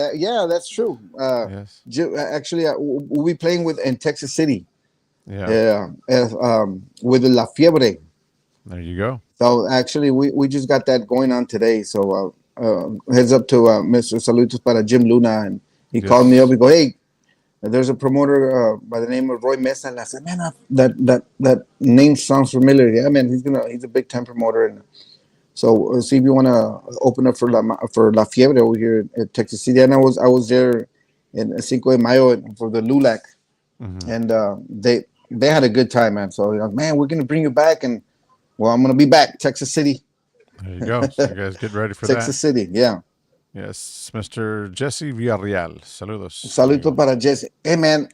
That's true. Yes. Actually, we'll be playing in Texas City. Yeah. With La Fiebre. There you go. So actually, we just got that going on today. So heads up to Mr. Saludos para Jim Luna, and he called me up. He go, hey, there's a promoter by the name of Roy Mesa. And I said, man, that name sounds familiar. Yeah, man, he's a big time promoter. And so see if you want to open up for La Fiebre over here at Texas City. And I was there in Cinco de Mayo for the LULAC, and they had a good time, man. So man, we're gonna bring you back, and well, I'm gonna be back, Texas City. There you go. So you guys get ready for Texas City, yeah. Yes, Mr. Jesse Villarreal. Saludos. Saludos para Jesse. Hey, man,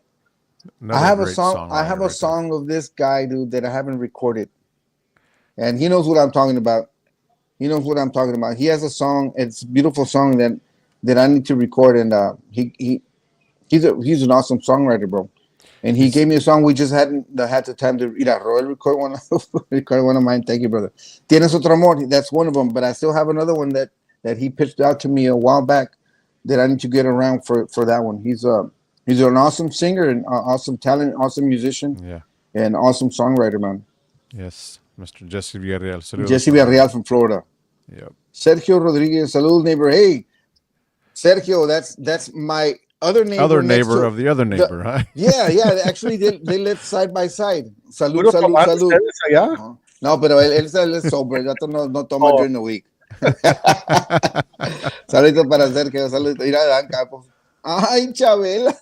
I have a song. I have a right song of this guy, dude, that I haven't recorded, and he knows what I'm talking about. He knows what I'm talking about. He has a song. It's a beautiful song that I need to record, and he's an awesome songwriter, bro. And he gave me a song. We just hadn't had the time to Roel record one of mine. Thank you, brother. Tienes otro amor. That's one of them. But I still have another one that he pitched out to me a while back that I need to get around for that one. He's an awesome singer and awesome talent, awesome musician, and awesome songwriter, man. Yes, Mr. Jesse Villarreal. Saludos. Jesse Villarreal from Florida. Yep. Sergio Rodriguez. Salud, neighbor. Hey, Sergio. That's my other neighbor. Other neighbor of the other neighbor, huh? Yeah. Actually, they live side by side. Salud. No, pero él es sober. Ya no toma during the week. Saludos para Sergio. Saludos. Mira, dan capos. Ay, Chabela.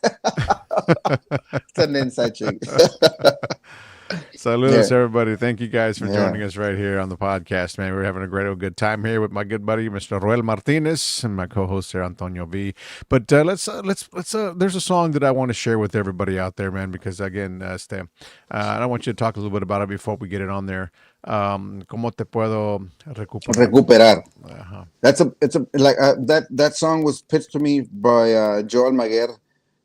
It's an inside chick. Saludos, everybody. Thank you guys for Yeah. joining us right here on the podcast, man. We're having a great old good time here with my good buddy, Mr. Roel Martinez, and my co-host here, Antonio V. But let's there's a song that I want to share with everybody out there, man, because again, I want you to talk a little bit about it before we get it on there. ¿Cómo te puedo Recuperar. Uh-huh. It's a like that song was pitched to me by Joel Maguer,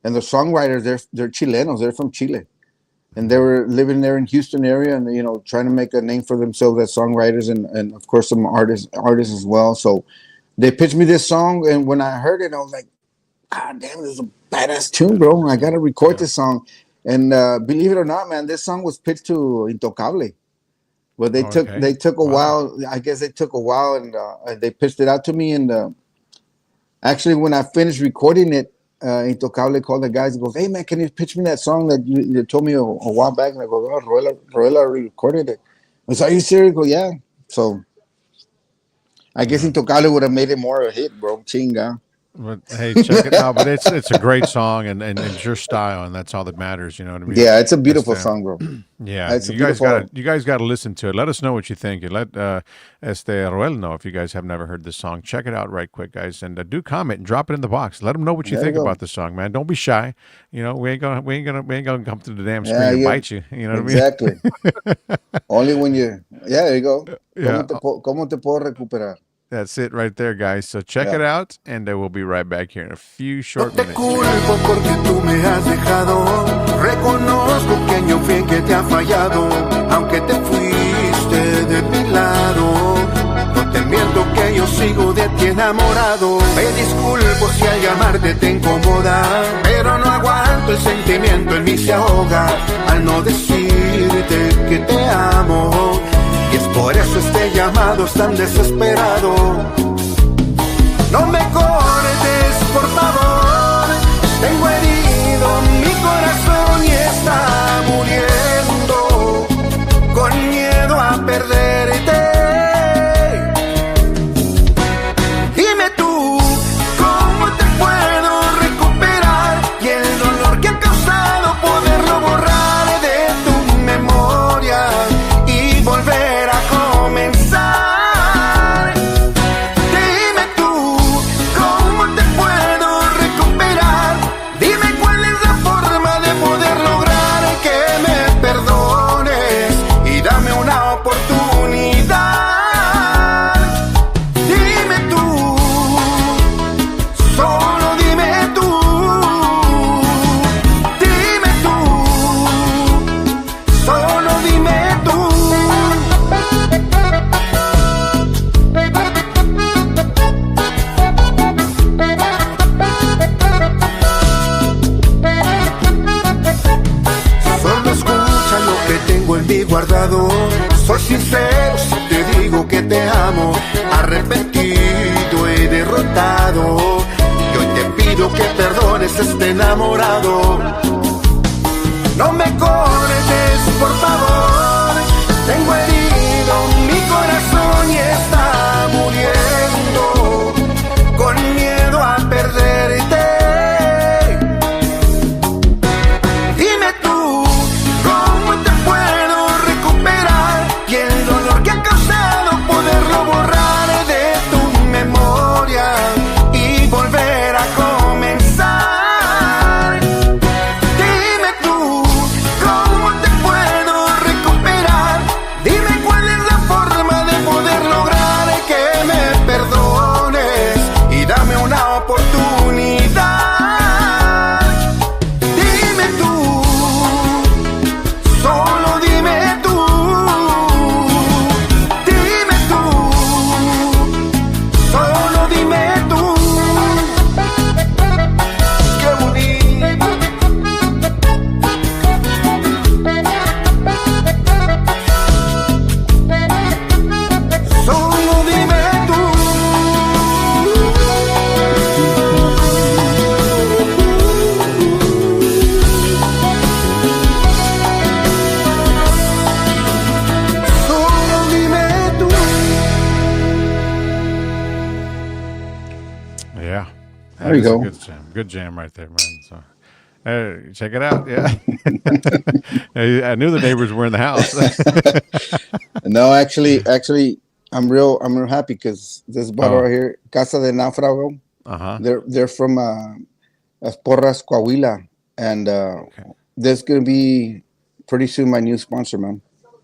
and the songwriters they're Chilenos. They're from Chile, and they were living there in Houston area, and trying to make a name for themselves as songwriters, and of course some artists as well. So they pitched me this song, and when I heard it, I was like, "God damn, this is a badass tune, bro! I gotta record this song." And believe it or not, man, this song was pitched to Intocable. But they took a while. I guess they took a while, and they pitched it out to me. And actually, when I finished recording it, Intocable called the guys and goes, "Hey man, can you pitch me that song that you told me a while back?" And I go, "Oh, Roel already recorded it." I was, "Are you serious?" I go, "Yeah." So I guess Intocable would have made it more a hit, bro. Chinga. But hey, check it out. But it's a great song, and it's your style, and that's all that matters. You know what I mean? Yeah, it's a beautiful song, bro. Yeah, you guys got to listen to it. Let us know what you think, and let Roel know if you guys have never heard this song. Check it out right quick, guys, and do comment and drop it in the box. Let them know what you think about the song, man. Don't be shy. We ain't gonna come to the damn screen and bite you. You know what exactly. I mean? Only when you. Yeah, there you go. Yeah. ¿Cómo te puedo recuperar? That's it right there, guys. So check it out, and we'll be right back here in a few short minutes. No te culpo porque tú me has dejado. Reconozco que yo fui que te ha fallado. Aunque te fuiste de mi lado, no te miento que yo sigo de ti enamorado. Me disculpo si al llamarte te incomoda, pero no aguanto el sentimiento en mí se ahoga al no decirte que te amo. Y es por eso este llamado es tan desesperado. No me cortes, por favor. Tengo herido mi corazón y está muriendo, con miedo a perderte. Dime tú, ¿cómo te puedo recuperar? Y el dolor que ha causado poderlo borrar de tu memoria y volver a comenzar. Dime tú, ¿cómo te puedo recuperar? Dime cuál es la forma de poder lograr que me perdones y dame una oportunidad. Dime tú, solo dime tú. Dime tú, solo dime tú. Solo escucha lo que tengo en mí guardado. Soy sincero si te digo que te amo. Arrepentido y derrotado. Y hoy te pido que perdones este enamorado. No me cortes, por favor. Tengo herido mi corazón y está muriendo, con miedo a perderte. Dime tú, ¿cómo te puedo recuperar? Y el dolor que ha causado poderlo borrar de tu memoria y volver a comenzar. Dime tú, ¿cómo te puedo recuperar? Dime cuál es la forma de poder lograr que me perdones y dame una oportunidad. Dime tú, solo dime tú. Dime tú, solo dime tú. Qué bonito. Solo dime tú. Solo dime tú. Yeah. There you That is go. a good jam. Good jam right there, man. So, Check it out. Yeah. I knew the neighbors were in the house. No, actually, I'm real happy because this bottle Oh, right here, Casa de Náufrago, uh-huh. they're from Las Porras, Coahuila, and Okay. there's gonna be pretty soon my new sponsor, man.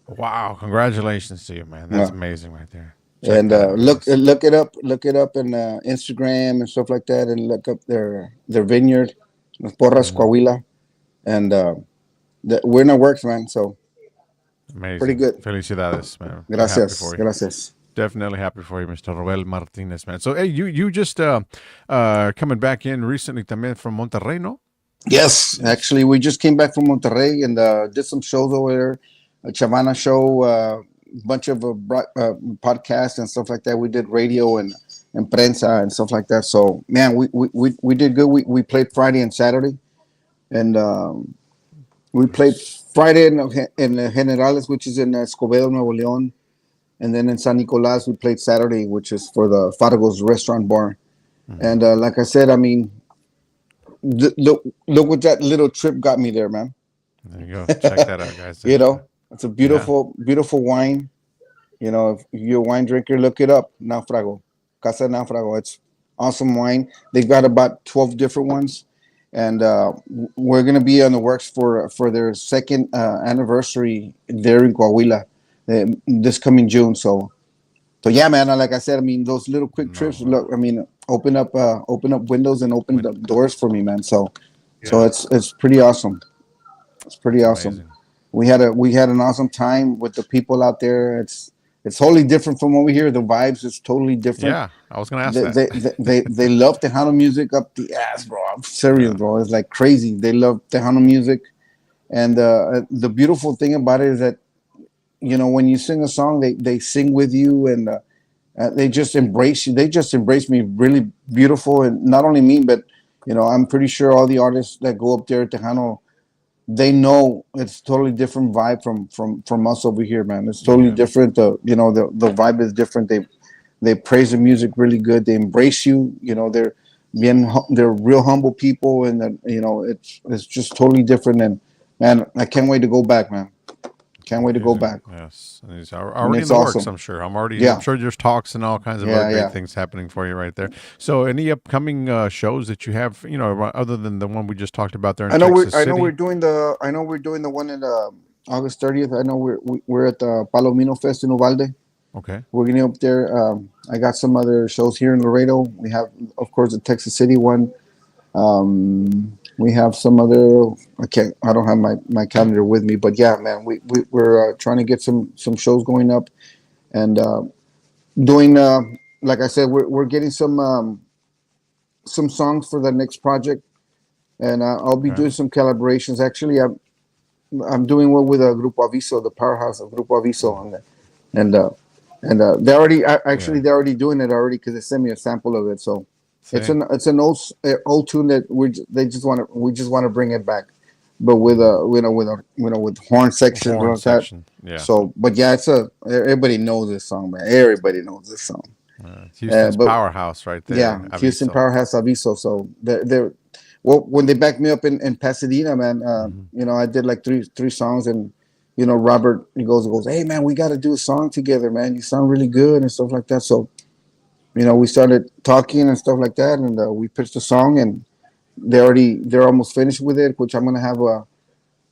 Wow. Congratulations to you, man. That's Yeah. amazing right there. Check And that out, guys. look it up in Instagram and stuff like that, and look up their vineyard, Las Porras, Mhm. Coahuila, and we're in the works, man. So pretty Amazing. good. Felicidades, man. We're happy Gracias, for you. gracias. Definitely happy for you, Mr. Roel Martinez, man. So, hey, you just coming back in recently también from Monterrey, no? Yes, Yes. actually, we just came back from Monterrey and did some shows over there, a Chavana show, bunch of podcasts and stuff like that. We did radio and prensa and stuff like that. So, man, we did good. We played Friday and Saturday, and we played Nice. Friday in Generales, which is in Escobedo, Nuevo León, and then in San Nicolas we played Saturday, which is for the Fargo's Restaurant Bar. Hmm. And like I said, I mean, look what that little trip got me there, man. There you go. Check that out, guys. You know, it's a Yeah. beautiful wine. You know, if you're a wine drinker, look it up. Naufrago, Casa Naufrago. It's awesome wine. They've got about 12 different ones, and we're gonna be on the works for their second anniversary there in Coahuila this coming June. So yeah, man. Like I said, I mean, those little quick No, trips. Look, I mean, open up windows and open win- up doors for me, man. So Yeah. it's pretty awesome. It's pretty awesome. amazing. We had an awesome time with the people out there. It's totally different from over here. The vibes is totally different. Yeah, I was gonna ask They that. they love Tejano music up the ass, bro. I'm serious, Yeah. bro. It's like crazy. They love Tejano music, and the beautiful thing about it is that you know when you sing a song, they sing with you, and they just embrace you. They just embrace me really beautiful, and not only me, but you know I'm pretty sure all the artists that go up there Tejano they know it's totally different vibe from us over here, man. It's totally Yeah. different. You know, the vibe is different. They praise the music really good. They embrace you. You know, they're real humble people, and then you know it's just totally different. And man, I can't wait to go back, man. Can't wait to go Amazing. back. Yes, and he's And already in it's the works. awesome. I'm sure. I'm Yeah, sure there's talks and all kinds of other yeah, great yeah. things happening for you right there. So, any upcoming shows that you have, other than the one we just talked about there in Texas City? I know we're doing the one in August 30th. I know we're at the Palomino Fest in Uvalde. Okay. We're getting up there. I got some other shows here in Laredo. We have, of course, the Texas City one. We have some other. I don't have my calendar with me, but yeah, man, we're trying to get some shows going up and doing. Like I said, we're getting some songs for the next project, and I'll be Okay. doing some collaborations. Actually, I'm doing one with a Grupo Aviso, the powerhouse of Grupo Aviso, Mm. and they already Yeah. actually they're already doing it already because they sent me a sample of it. So See. it's an old tune that we just want to bring it back, but with Mhm. with horn section Horn like that. section. Yeah. So, but yeah, everybody knows this song, man. Everybody knows this song. It's Houston's But powerhouse right yeah, there. Houston Aviso. Powerhouse Aviso. So they're well when they backed me up in Pasadena, man. Hmm. You know, I did like three songs, and you know, Robert he goes, hey man, we got to do a song together, man. You sound really good and stuff like that. So you know, we started talking and stuff like that, and we pitched a song, and they're almost finished with it, which I'm gonna have a.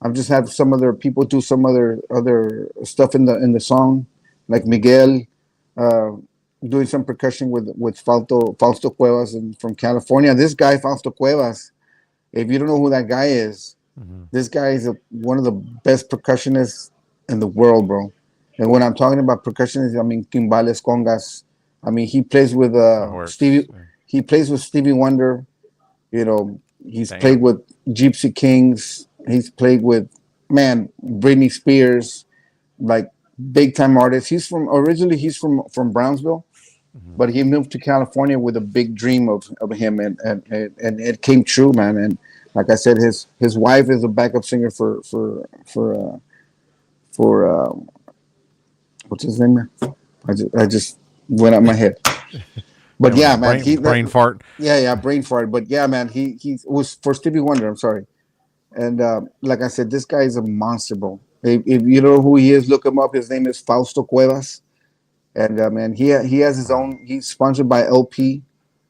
I'm just have some other people do some other stuff in the song, like Miguel. Uh, Doing some percussion with Fausto Cuevas and from California. This guy Fausto Cuevas, if you don't know who that guy is, Hmm. this guy is one of the best percussionists in the world, bro. And when I'm talking about percussionists, I mean timbales, congas. I mean he plays with That works. Stevie. He plays with Stevie Wonder. You know he's played Damn. with Gypsy Kings. He's played with man Britney Spears, like big time artists. He's from Brownsville, Hmm. but he moved to California with a big dream of him, and it came true, man. And like I said, his wife is a backup singer for what's his name? I just went out my head. But yeah, man, Brain fart. yeah brain fart. But yeah, man, he was for Stevie Wonder. I'm sorry, And like I said, this guy is a monster, bro. If you know who he is, look him up. His name is Fausto Cuevas, and man, he has his own. He's sponsored by LP.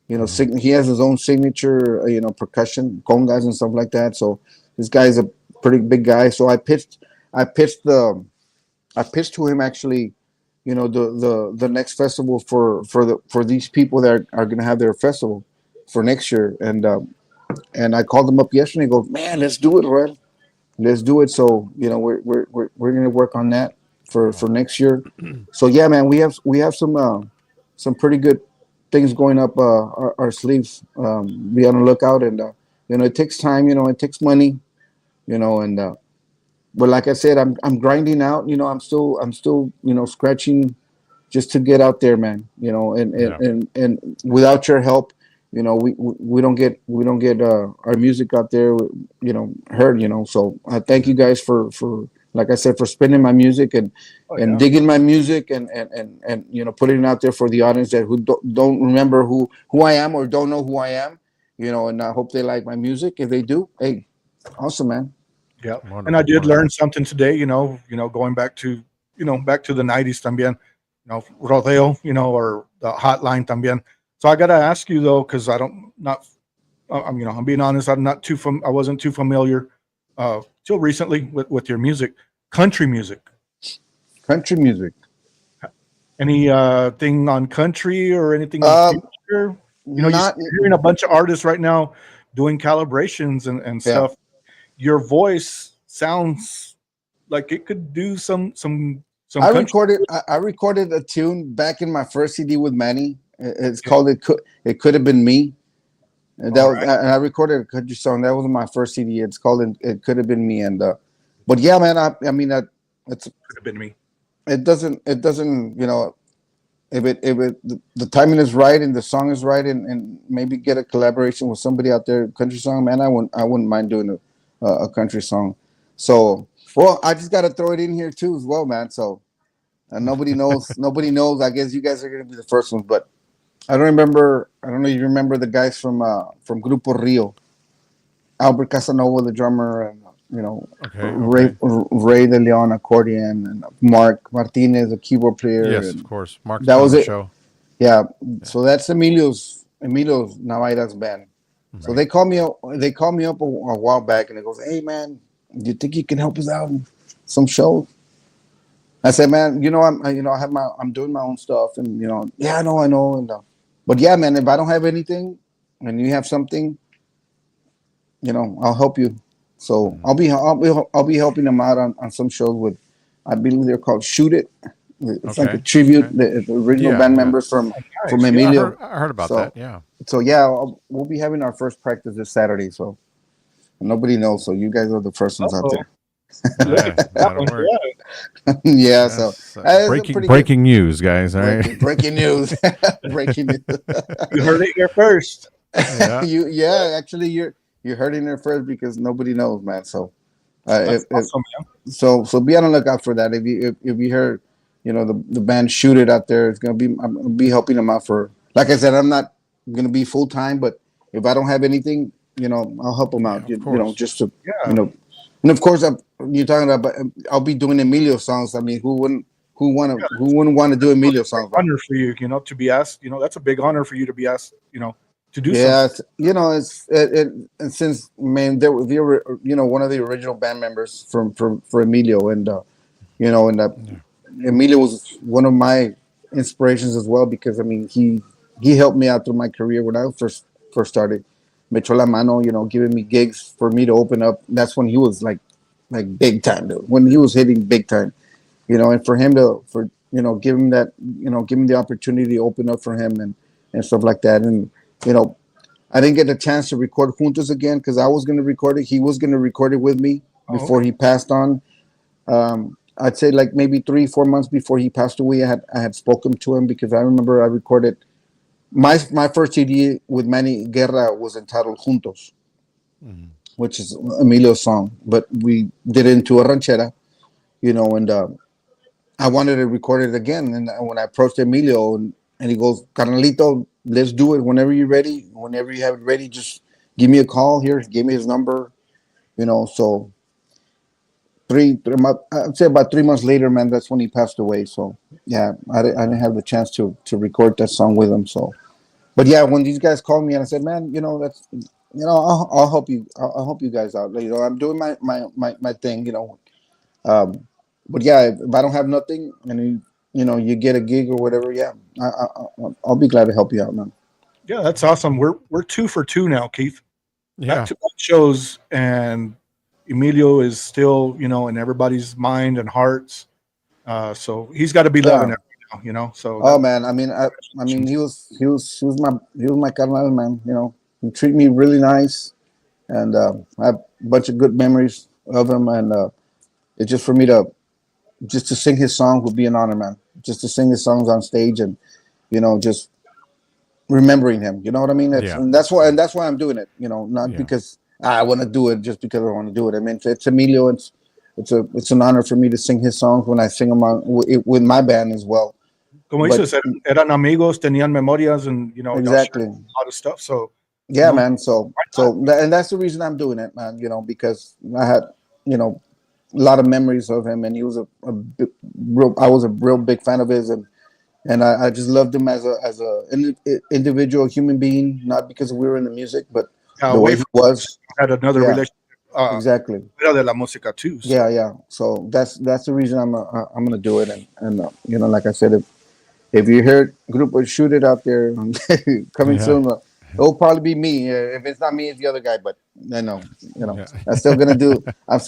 He has his own signature, percussion, congas and stuff like that. So this guy is a pretty big guy. So I pitched I pitched to him actually, the next festival for these people that are going to have their festival for next year, and I called him up yesterday. And he goes, man, let's do it, Red. Let's do it. So we're going to work on that for next year. So yeah, man, we have some pretty good things going up our sleeves. Be on the lookout, and it takes time. It takes money. And but like I said, I'm grinding out. I'm still scratching just to get out there, man. And without your help, we don't get our music out there, heard. So I thank you guys for like I said, for spinning my music and digging my music and putting it out there for the audience that who don't remember who I am or don't know who I am. And I hope they like my music. If they do, hey, awesome, man. Yeah, Wonderful, and I did wonderful. learn something today. Going back to back to the '90s también. Rodeo, or the hotline también. So I got to ask you though, because I'm being honest. I wasn't too familiar till recently with your music, country music. Country music. Any thing on country or anything in the future? Not You're hearing a bunch of artists right now doing calibrations and Yeah. stuff. Your voice sounds like it could do some I country. recorded a tune back in my first CD with Manny. It's called It Could Have Been Me. And that All was right. and I recorded a country song. That was my first CD. It's called It Could Have Been Me. And but yeah, man, I mean it's Could have been me. it doesn't if the timing is right and the song is right, and maybe get a collaboration with somebody out there, country song, man, I wouldn't mind doing a country song. So well, I just got to throw it in here too as well, man. So nobody knows. I guess you guys are gonna be the first ones, but I don't remember. I don't know if you remember the guys from Grupo Rio, Albert Casanova, the drummer, and Okay. Ray De Leon accordion, and Mark Martinez, a keyboard player. Yes, And of course. Mark's that been on was the it. show. Yeah. So that's Emilio's Navaira's band. So they called me up. They called me up a while back, and it goes, "Hey, man, do you think you can help us out in some shows?" I said, "Man, I'm doing my own stuff, and yeah, I know, and but yeah, man, if I don't have anything, and you have something, I'll help you." So I'll be helping them out on some shows with, I believe they're called Shoot It. It's like a Okay. tribute, Okay. the original Yeah, band yeah. members from Nice. Yeah. Emilio. I heard about So that. Yeah. so yeah, we'll be having our first practice this Saturday. So nobody knows. So you guys are the first ones out Uh-oh. there. Yeah, That that'll one, work. yeah. Yeah. So Yes. it's a Breaking pretty breaking news, guys. All right. breaking news. Breaking news. You heard it here first. Yeah. Actually you're hurting her first because nobody knows, man. So That's awesome, man. so be on the lookout for that. If you heard, the band Shoot It out there, I'm gonna be helping them out for. Like I said, I'm not gonna be full time, but if I don't have anything, I'll help them out. of course. Just to Yeah. and of course you're talking about. I'll be doing Emilio songs. I mean, who wouldn't want to do Emilio songs? Right? Honor for you, to be asked. That's a big honor for you to be asked. To do Yeah, something. and since man, they were one of the original band members for Emilio, and Emilio was one of my inspirations as well because I mean he helped me out through my career when I first started. Me echó la mano, giving me gigs for me to open up. That's when he was like big time, dude. When he was hitting big time, and for him give him that, give him the opportunity to open up for him and stuff like that. And I didn't get a chance to record Juntos again because I was going to record it. He was going to record it with me before he passed on. I'd say like maybe 3-4 months before he passed away, I had spoken to him because I remember I recorded my first CD with Manny Guerra was entitled Juntos, which is Emilio's song, but we did it into a ranchera, and I wanted to record it again. And when I approached Emilio and he goes, "Carnalito, let's do it whenever you're ready. Whenever you have it ready, just give me a call here." He gave me his number. So I'd say about 3 months later, man, that's when he passed away. So yeah, I didn't have the chance to record that song with him. So, but yeah, when these guys called me and I said, man, that's, I'll help you. I'll help you guys out. I'm doing my thing. Um, but yeah, if I don't have nothing and you get a gig or whatever, yeah, I'll be glad to help you out, man. Yeah, that's awesome. We're 2 for 2 now, Keith. Yeah. Back-to-back shows, and Emilio is still, in everybody's mind and hearts. So he's got to be loving Yeah. it right now. So Oh man, I mean, he was my carnal, man. He treated me really nice, and I have a bunch of good memories of him. And it's just for me to sing his songs would be an honor, man. Just to sing his songs on stage and just remembering him. You know what I mean? Yeah. And that's why I'm doing it. Not Yeah. because I want to do it just because I want to do it. I mean, it's Emilio. It's an honor for me to sing his songs when I sing them with my band as well. como But dices, eran amigos, tenían memorias, and y'all exactly. shared a lot of stuff. So Yeah, No. man. And that's the reason I'm doing it, man. Because I had, a lot of memories of him, and he was I was a real big fan of his, and I just loved him as a individual human being, not because we were in the music, but the away way he from was. had another Yeah. relationship. Exactly. Fuera de la música too. So. Yeah. So that's the reason I'm gonna do it, and like I said, if you hear Grupo Shoot It out there coming Yeah. soon, it'll probably be me. If it's not me, it's the other guy. But I know, Yeah. I'm still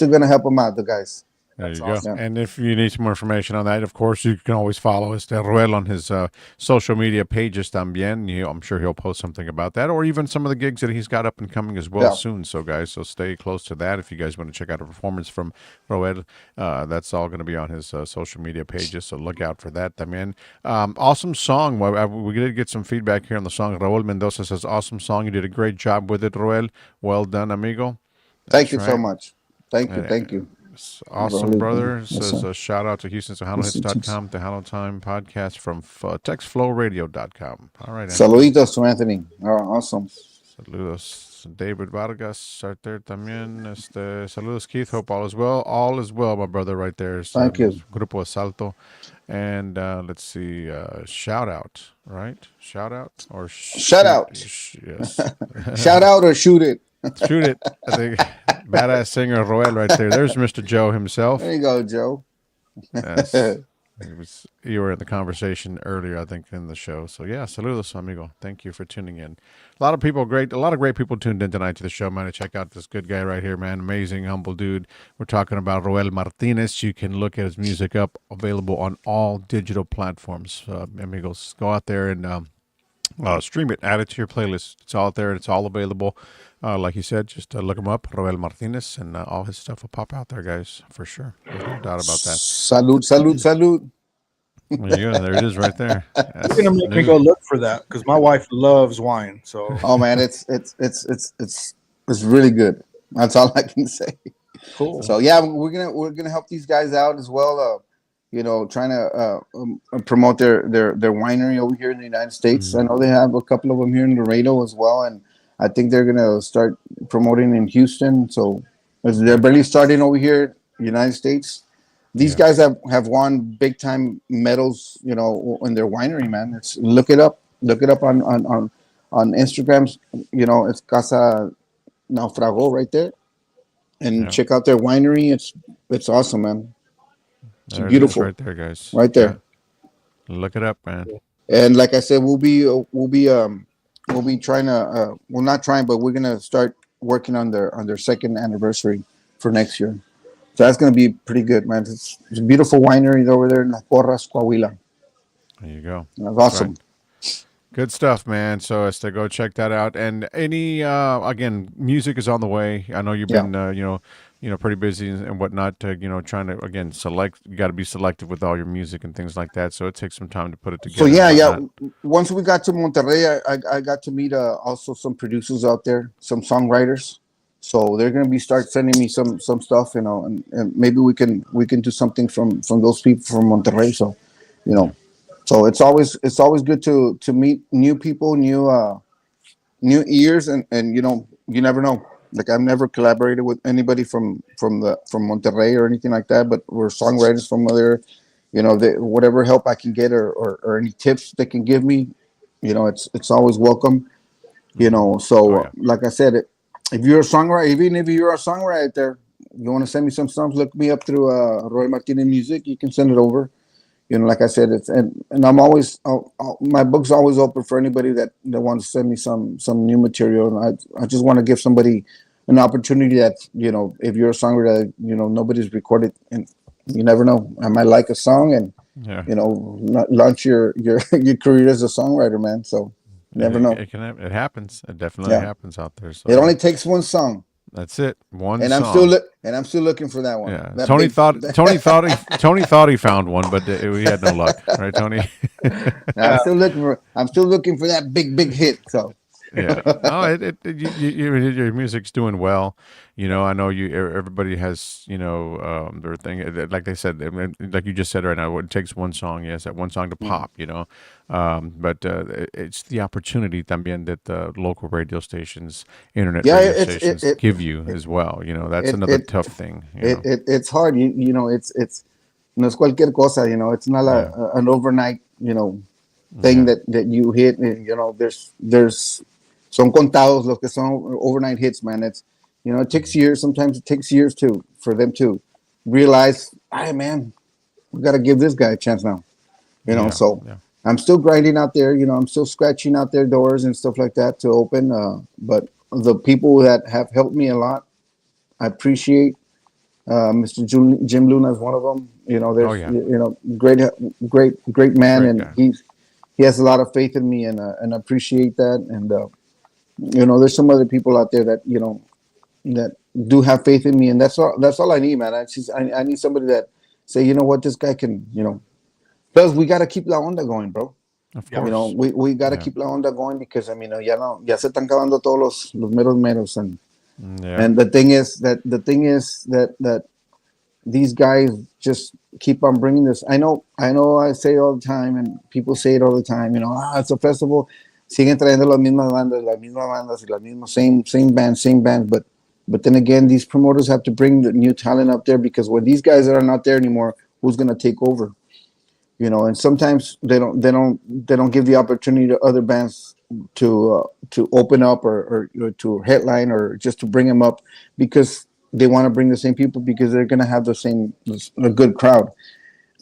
gonna help them out, the guys. There That's you go. awesome. And if you need some more information on that, of course, you can always follow Roel on his social media pages también. I'm sure he'll post something about that, or even some of the gigs that he's got up and coming as well Yeah. soon. So, guys, stay close to that. If you guys want to check out a performance from Roel, that's all going to be on his social media pages. So look out for that también. Awesome song. We did get some feedback here on the song. Raul Mendoza says, awesome song. You did a great job with it, Roel. Well done, amigo. Thank you so right. much. Thank you. Uh, Thank you. It's awesome, Really, brother. yes, Says sir. a shout out to HoustonTejanos.com, Tejano Time Podcast from TextFlowRadio.com. All right, Anthony. Saluditos to Anthony. Oh, awesome. Saludos. David Vargas right there también. Saludos, Keith. Hope all is well. All is well, my brother, right there. Thank you. Grupo Asalto. And let's see. Shout out, right? Shout out or Shout out. Yes. Shout out or shoot it. Shoot it. I think badass singer Roel right there. There's Mr. Joe himself. There you go, Joe. Yes. You were in the conversation earlier, I think, in the show. So yeah, saludos, amigo. Thank you for tuning in. A lot of great people tuned in tonight to the show, man. To check out this good guy right here, man. Amazing, humble dude. We're talking about Roel Martinez. You can look at his music up, available on all digital platforms. Amigos, go out there and stream it, add it to your playlist. It's all out there. It's all available. Like you said, just look him up, Roel Martinez, and all his stuff will pop out there, guys, for sure. There's no doubt about that. Salud. There you go. There it is right there. You're gonna make me go look for that because my wife loves wine. So Oh man, it's really good. That's all I can say. cool. So yeah, we're gonna help these guys out as well. Trying to promote their winery over here in the United States. I know they have a couple of them here in Laredo as well, and I think they're gonna start promoting in Houston. So they're barely starting over here, United States. These guys have won big time medals, in their winery, man. Look it up on Instagram. It's Casa Naufrago right there, and check out their winery. It's awesome, man. It's There it is beautiful, right there, guys. right there. Yeah. Look it up, man. And like I said, we'll be trying to well, not trying, but we're gonna start working on their second anniversary for next year. So that's gonna be pretty good, man. It's a beautiful winery over there in Las Porras, Coahuila. There you go. That's awesome. Right. Good stuff, man. So as to go check that out. And any again, music is on the way. I know you've been pretty busy and whatnot. Trying to again select. You got to be selective with all your music and things like that. So it takes some time to put it together. So and yeah. whatnot. Once we got to Monterrey, I got to meet also some producers out there, some songwriters. So they're gonna be start sending me some stuff, and maybe we can do something from those people from Monterrey. So, so it's always good to meet new people, new ears, and you never know. Like I've never collaborated with anybody from Monterrey or anything like that, but we're songwriters from other, whatever help I can get or any tips they can give me, it's always welcome. So Oh, yeah. like I said, if you're a songwriter, even if you're a songwriter out there, you want to send me some songs, look me up through Roel Martinez Music. You can send it over. Like I said, it's and I'm always my book's always open for anybody that wants to send me some new material. And I just want to give somebody an opportunity that if you're a songwriter, nobody's recorded, and you never know, I might like a song and Yeah. launch your your career as a songwriter, man. So you never know. It happens. It definitely Yeah, happens out there. So it only takes one song, that's it. One and song. I'm still looking for that one. Yeah. That Tony big, thought Tony thought he found one, but we had no luck, right, Tony? I'm still looking for that big hit. So Yeah. No, your music's doing well. I know everybody has, their thing. Like they said, I mean, like you just said right now, it takes one song, yes, that one song to pop, but it's the opportunity también that the local radio stations, internet yeah, radio stations give you as well. That's it, another it, tough thing, it's hard. It's no es cualquier cosa. It's not Yeah. an overnight thing Yeah. that you hit. And, there's son contados los que son overnight hits, man. It takes years. Sometimes it takes years for them to realize, hey, man, we got to give this guy a chance now. Yeah. So Yeah. I'm still grinding out there. I'm still scratching out their doors and stuff like that to open. But the people that have helped me a lot, I appreciate. Mr. Jim Luna is one of them. There's Oh, yeah. great man, Great and guy. he has a lot of faith in me, and I appreciate that. And there's some other people out there that that do have faith in me, and that's all I need, man. I need somebody that say, what, this guy can, Plus, we got to keep la onda going, bro. Of Yeah. course. We got to Yeah. keep la onda going because I mean, ya se están acabando todos los meros, Yeah. and the thing is that these guys just keep on bringing this. I know. I say it all the time, and people say it all the time. It's a festival. Siguen trayendo las mismas bandas, y las mismas same bands. But then again, these promoters have to bring the new talent up there because when these guys are not there anymore, who's gonna take over? And sometimes they don't give the opportunity to other bands to open up or to headline or just to bring them up because they want to bring the same people because they're going to have a good crowd.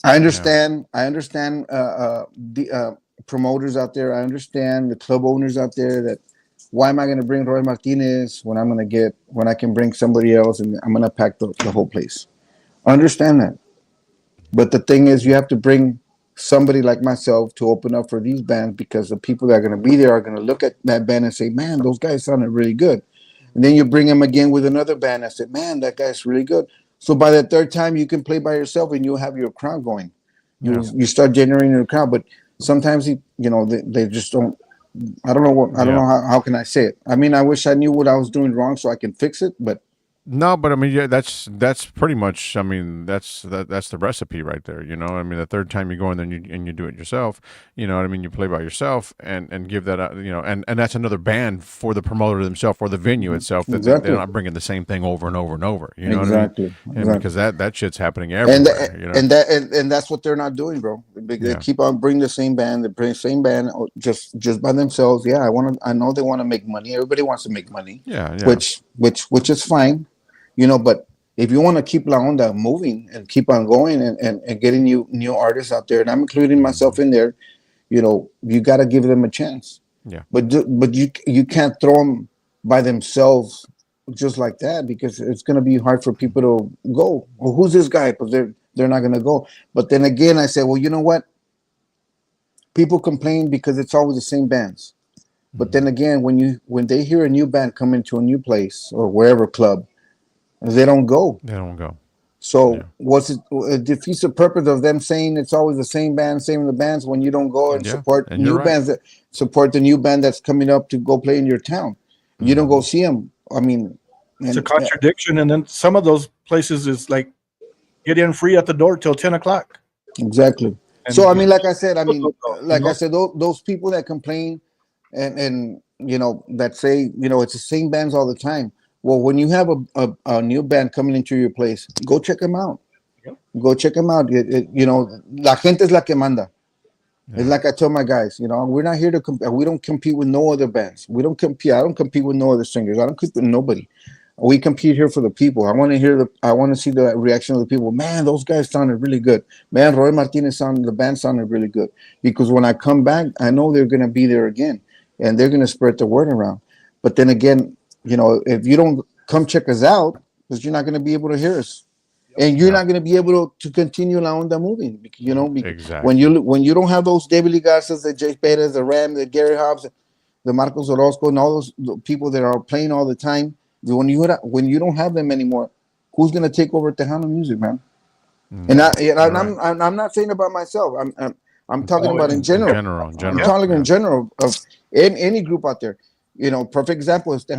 I understand. I understand the promoters out there. I understand the club owners out there that why am I going to bring Roel Martinez when I can bring somebody else and I'm going to pack the whole place. I understand that. But the thing is, you have to bring somebody like myself to open up for these bands because the people that are going to be there are going to look at that band and say, man, those guys sounded really good. And then you bring them again with another band and say, man, that guy's really good. So by the third time, you can play by yourself and you'll have your crowd going. You start generating a crowd. But sometimes, they just don't. I don't know I don't know how can I say it. I mean, I wish I knew what I was doing wrong so I can fix it. But No, but I mean, yeah, that's pretty much. I mean, that's the recipe right there. I mean, the third time you go in there and you do it yourself. You know what I mean? You play by yourself and give that out. And that's another band for the promoter themselves or the venue itself. That Exactly. they're not bringing the same thing over and over and over. You know Exactly. what I mean? Exactly. And because that shit's happening and everywhere. and that's what they're not doing, bro. They Yeah. keep on bringing the same band. They bring the same band just by themselves. Yeah, I know they want to make money. Everybody wants to make money. Yeah. Which is fine. But if you want to keep La Onda moving and keep on going and getting new artists out there, and I'm including myself in there, you got to give them a chance. Yeah. But you can't throw them by themselves just like that because it's going to be hard for people to go. Well, who's this guy? Because they're not going to go. But then again, I say, well, you know what? People complain because it's always the same bands. But then again, when they hear a new band come into a new place or wherever club, they don't go. They don't go. So Yeah. it defeats the purpose of them saying it's always the same band, same the bands when you don't go and Yeah, support and you're new right. bands that support the new band that's coming up to go play in your town. You don't go see them. I mean, It's a contradiction. And then some of those places is like get in free at the door till 10 o'clock. Exactly. And So I mean, like I said, those people that complain and that say it's the same bands all the time. Well, when you have a new band coming into your place, go check them out. Yep. Go check them out. La gente es la que manda. It's like I tell my guys, we're not here to compete. We don't compete with no other bands. We don't compete. I don't compete with no other singers. I don't compete with nobody. We compete here for the people. I want to see the reaction of the people. Man, those guys sounded really good. Man, Roel Martinez the band sounded really good. Because when I come back, I know they're going to be there again, and they're going to spread the word around. But then again, if you don't come check us out, because you're not going to be able to hear us. And you're not going to be able to continue La Onda moving, Exactly. when you don't have those David Lee Garcias, the Jay Perez, the Ram, the Gary Hobbs, the Marcos Orozco, and all those people that are playing all the time. When you don't have them anymore, who's going to take over Tejano music, man? And I'm not saying about myself. I'm talking about in general. I'm talking in general of any group out there. Perfect example is the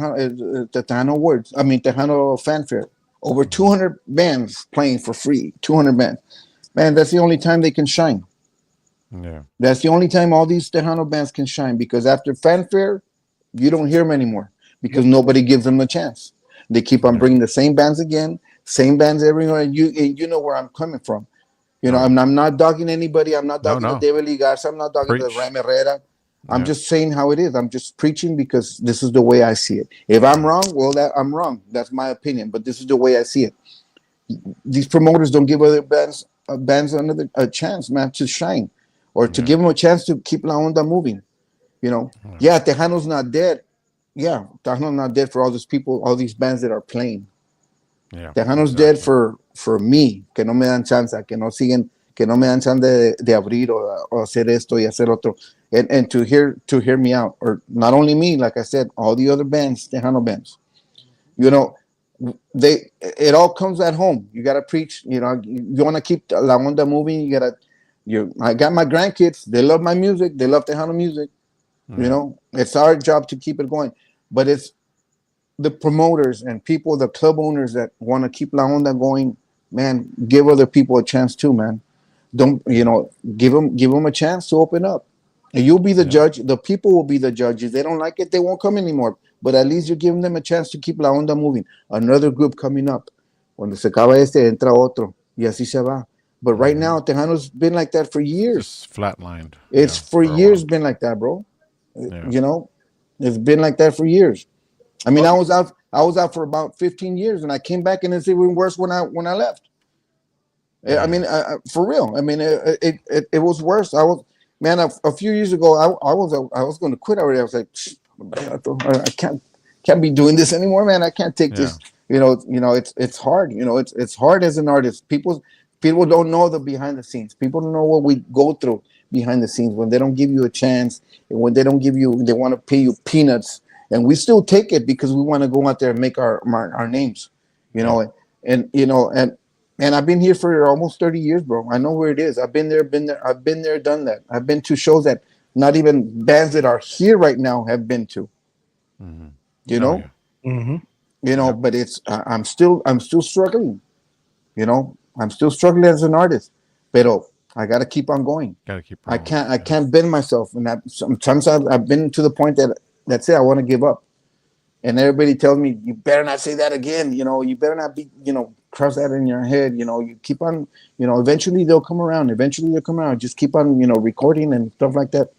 Tejano Awards. Tejano Fanfare. Over 200 bands playing for free. 200 bands. Man, that's the only time they can shine. Yeah. That's the only time all these Tejano bands can shine, because after Fanfare, you don't hear them anymore because nobody gives them a chance. They keep on bringing the same bands again, same bands everywhere. And you know where I'm coming from. I'm not dogging anybody. I'm not dogging the David Lee Garza. I'm not dogging the Ram Herrera. I'm just saying how it is. I'm just preaching because this is the way I see it. If I'm wrong, well, I'm wrong. That's my opinion. But this is the way I see it. These promoters don't give other bands a chance, man, to shine, or to give them a chance to keep La Onda moving. Tejano's not dead. Yeah, Tejano's not dead for all these people, all these bands that are playing. Yeah, Tejano's dead for me, que no me dan chance, que no me dan chance de abrir o hacer esto y hacer otro, and to hear me out, or not only me, like I said, all the other bands, Tejano bands. It all comes at home. You gotta preach. You want to keep La Onda moving. I got my grandkids. They love my music. They love Tejano music. It's our job to keep it going, but it's the promoters and people, the club owners that want to keep La Onda going. Man, give other people a chance too, man. Don't give them a chance to open up, and you'll be the judge. The people will be the judges. They don't like it, they won't come anymore. But at least you're giving them a chance to keep La Onda moving. Another group coming up. Cuando se acaba entra otro, y así se va. But right now, Tejano's been like that for years. Just flatlined. It's for years been like that, bro. It's been like that for years. I was out for about 15 years, and I came back, and it's even worse when I left. For real. It was worse. A few years ago, I was going to quit already. I was like, I can't be doing this anymore, man. I can't take this. It's hard. It's hard as an artist. People don't know the behind the scenes. People don't know what we go through behind the scenes when they don't give you a chance, and when they want to pay you peanuts. And we still take it because we want to go out there and make our names, and I've been here for almost 30 years, bro. I know where it is. I've been there, done that. I've been to shows that not even bands that are here right now have been to, but I'm still struggling, I'm still struggling as an artist, pero I got to keep on going. I can't bend myself. And sometimes I've been to the point that's it. I want to give up. And everybody tells me, you better not say that again. You better not be, cross that in your head. You keep on, eventually they'll come around. Just keep on, recording and stuff like that.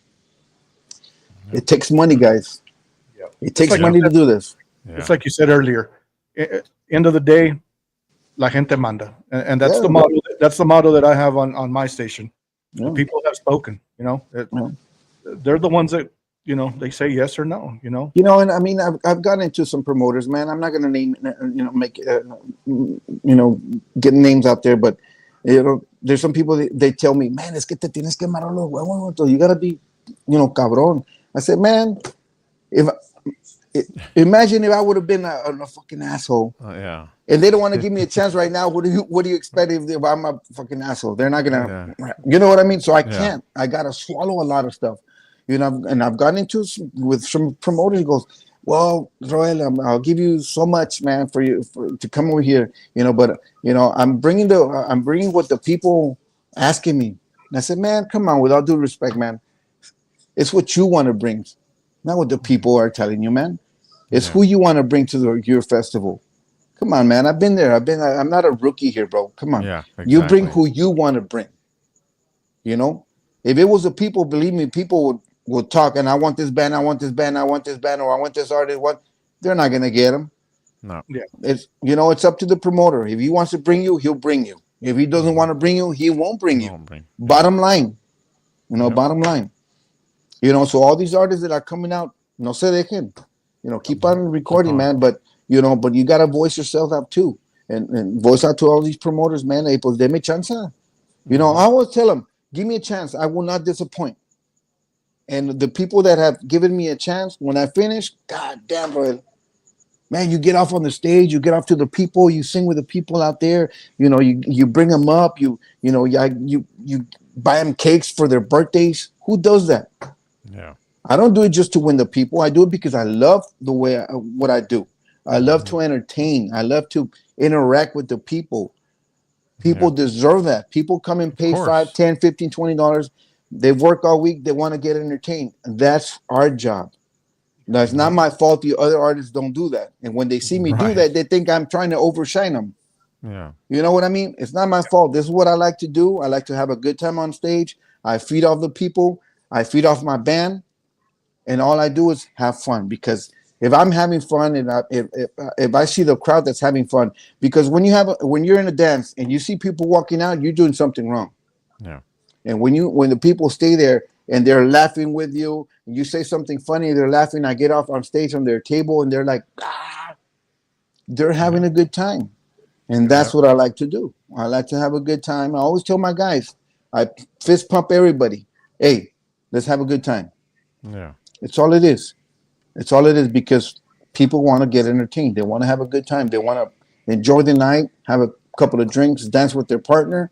It takes money, guys. Yeah. It takes money to do this. Yeah. It's like you said earlier. End of the day, la gente manda. And that's the motto. That's the motto that I have on my station. Yeah. The people have spoken, they're the ones that, they say yes or no, and I've gotten into some promoters, man. I'm not going to name, get names out there, but there's some people they tell me, man, es que te tienes que amarrar los huevos, you got to be, cabrón. I said, man, imagine if I would have been a fucking asshole. Yeah. And they don't want to give me a chance right now. What do you expect if I'm a fucking asshole? They're not gonna, you know what I mean? So I can't. I gotta swallow a lot of stuff. And I've gotten into with some promoters. He goes, well, Roel, I'll give you so much, man, for you to come over here. But I'm bringing what the people asking me. And I said, man, come on, with all due respect, man, it's what you want to bring, not what the people are telling you, man. It's who you want to bring to your festival. Come on, man. I've been there. I'm not a rookie here, bro. Come on. Yeah, You bring exactly. who you want to bring. You know, if it was the people, believe me, people would talk. And I want this band. I want this band. I want this band. Or I want this artist. What? They're not gonna get them. No. Yeah. It's it's up to the promoter. If he wants to bring you, he'll bring you. If he doesn't want to bring you, he won't bring you. Won't bring. Bottom line. Yep. Bottom line. So all these artists that are coming out, no se dejen. Keep on recording, man. But you gotta voice yourself out too, and voice out to all these promoters, man. Hey, pues deme chance. I always tell them, give me a chance. I will not disappoint. And the people that have given me a chance, when I finish, god damn, bro, man, you get off on the stage, you get off to the people, you sing with the people out there. You bring them up. You buy them cakes for their birthdays. Who does that? Yeah. I don't do it just to win the people. I do it because I love the way what I do. I love to entertain. I love to interact with the people. People deserve that. People come and pay $5, $10, $15, $20. They work all week. They want to get entertained. That's our job. Now, it's not my fault the other artists don't do that. And when they see me do that, they think I'm trying to overshine them. Yeah. You know what I mean? It's not my fault. This is what I like to do. I like to have a good time on stage. I feed off the people. I feed off my band. And all I do is have fun, because if I'm having fun and if I see the crowd that's having fun, because when you're in a dance and you see people walking out, you're doing something wrong. Yeah. And when the people stay there and they're laughing with you, and you say something funny, they're laughing. I get off on stage on their table and they're like, they're having a good time. And that's what I like to do. I like to have a good time. I always tell my guys, I fist pump everybody. Hey, let's have a good time. Yeah. It's all it is. It's all it is, because people want to get entertained. They want to have a good time. They want to enjoy the night, have a couple of drinks, dance with their partner.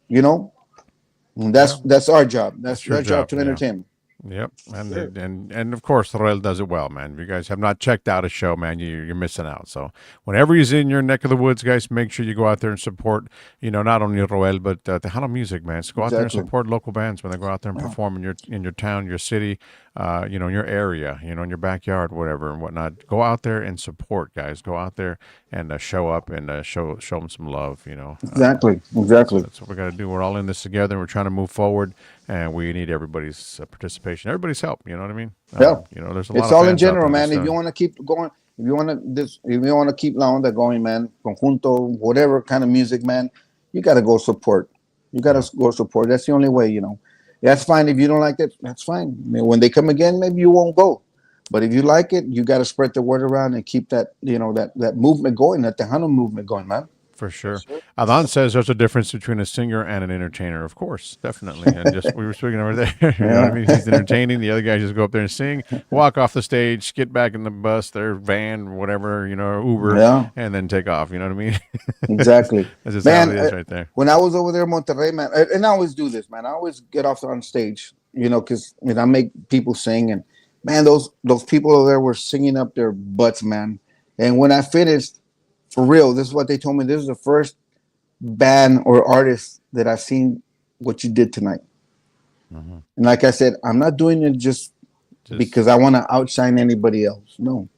And that's our job. That's your our job to job, entertain them. Yep, and of course, Roel does it well, man. If you guys have not checked out a show, man, you're missing out. So whenever he's in your neck of the woods, guys, make sure you go out there and support. Not only Roel, but Tejano Music, man. So go out there and support local bands when they go out there and perform in your town, your city, in your area, in your backyard, whatever and whatnot. Go out there and support, guys. Go out there and show up and show them some love. Exactly. That's what we got to do. We're all in this together. We're trying to move forward, and we need everybody's participation, everybody's help. You know what I mean? Yeah. There's a lot. It's of all in fans out general, there man. If you want to keep going, if you want to keep La Onda going, man, conjunto, whatever kind of music, man, you got to go support. You got to go support. That's the only way. That's fine. If you don't like it, that's fine. I mean, when they come again, maybe you won't go. But if you like it, you got to spread the word around and keep that, that movement going, that Tejano movement going, man. For sure. Adan says there's a difference between a singer and an entertainer. Of course, definitely. And just we were speaking over there. You know what I mean? He's entertaining. The other guys just go up there and sing, walk off the stage, get back in the bus, their van, whatever, Uber, and then take off. You know what I mean? Exactly. That's just man, how it is right there. When I was over there in Monterrey, man, and I always do this, man. I always get off on stage, because I make people sing, and man, those people over there were singing up their butts, man. And when I finished, for real, this is what they told me. This is the first band or artist that I've seen what you did tonight. Mm-hmm. And like I said, I'm not doing it just because I want to outshine anybody else. No.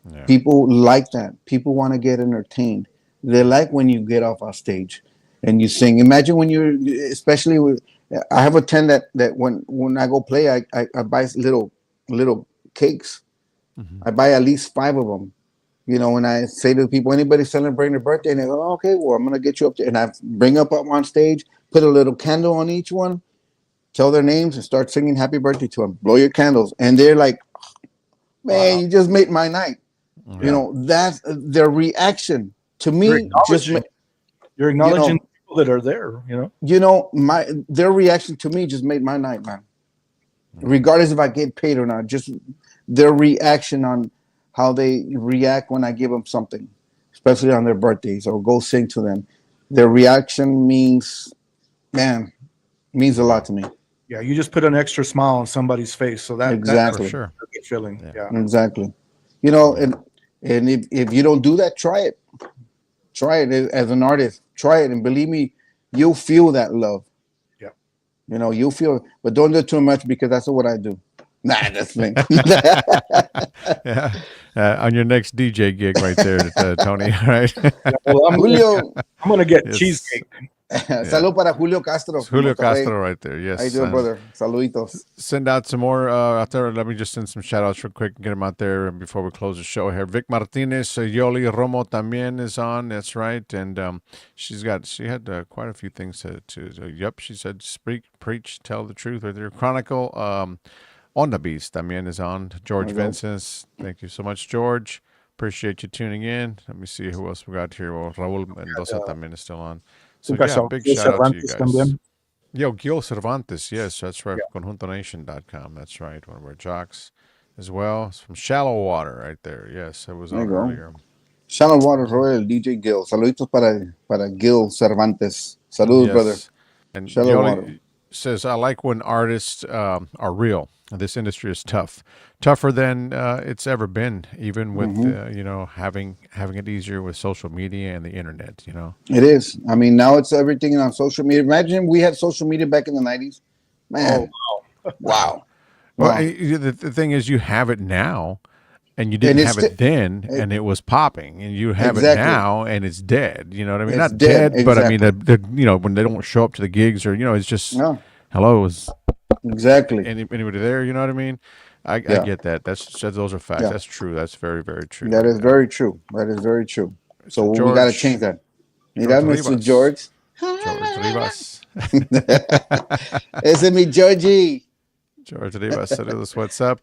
Yeah. People like that. People want to get entertained. They like when you get off on stage and you sing. Imagine when especially with, I have a 10 that when I go play, I buy little cakes. Mm-hmm. I buy at least 5 of them. When I say to people, anybody celebrating their birthday, and they go, okay, well, I'm going to get you up there. And I bring up on stage, put a little candle on each one, tell their names, and start singing happy birthday to them. Blow your candles. And they're like, man, you just made my night. Yeah. That's their reaction to me. You're acknowledging people that are there, their reaction to me just made my night, man. Regardless if I get paid or not, just their reaction on how they react when I give them something, especially on their birthdays, or go sing to them. Their reaction means a lot to me. Yeah, you just put an extra smile on somebody's face, so that's exactly a good feeling. Yeah, exactly. And if you don't do that, try it. Try it as an artist. Try it, and believe me, you'll feel that love. Yeah, you'll feel it, but don't do too much, because that's what I do. Nah, that's me. Yeah. On your next DJ gig right there, Tony. All right. Well, Julio, I'm gonna get Yes. cheesecake. salud para Julio Castro. It's from Julio Monterrey. Castro right there. Yes. How you doing, brother? Saluditos. Send out some more out there. Let me just send some shout outs real quick and get them out there before we close the show here. Vic Martinez, Yoli Romo también is on. That's right. And she had quite a few things yep, she said, speak, preach, tell the truth with your chronicle. On the Beast también is on. George Vincent, thank you so much, George. Appreciate you tuning in. Let me see who else we got here. Well, Raul Mendoza también is still on. So yeah, big shout out to you guys. También. Yo, Gil Cervantes, yes, that's right. Conjuntonation.com, that's right. One of our jocks as well. It's from Shallow Water right there. Yes, it was on earlier. Shallow Water Royal, DJ Gil. Saluditos para Gil Cervantes. Saludos, brother. And Shallow Yoli Water says, I like when artists are real. This industry is tough, tougher than it's ever been, even with having it easier with social media and the internet. It is. I mean, now it's everything on social media. Imagine we had social media back in the 90s. Man, wow. Well, the thing is, you have it now, and you didn't have it then, and it was popping, and you have it now, and it's dead. You know what I mean? It's Not dead, dead, but I mean, when they don't show up to the gigs, or it's just hello. Is anybody there? You know what I mean? I get that. Those are facts. That's true. That's very, very true. That is very true. That is very true. So we got to change that. Mira, Mr. George. George Rivas. Ese es mi Georgie. George Rivas. Saludos. What's up?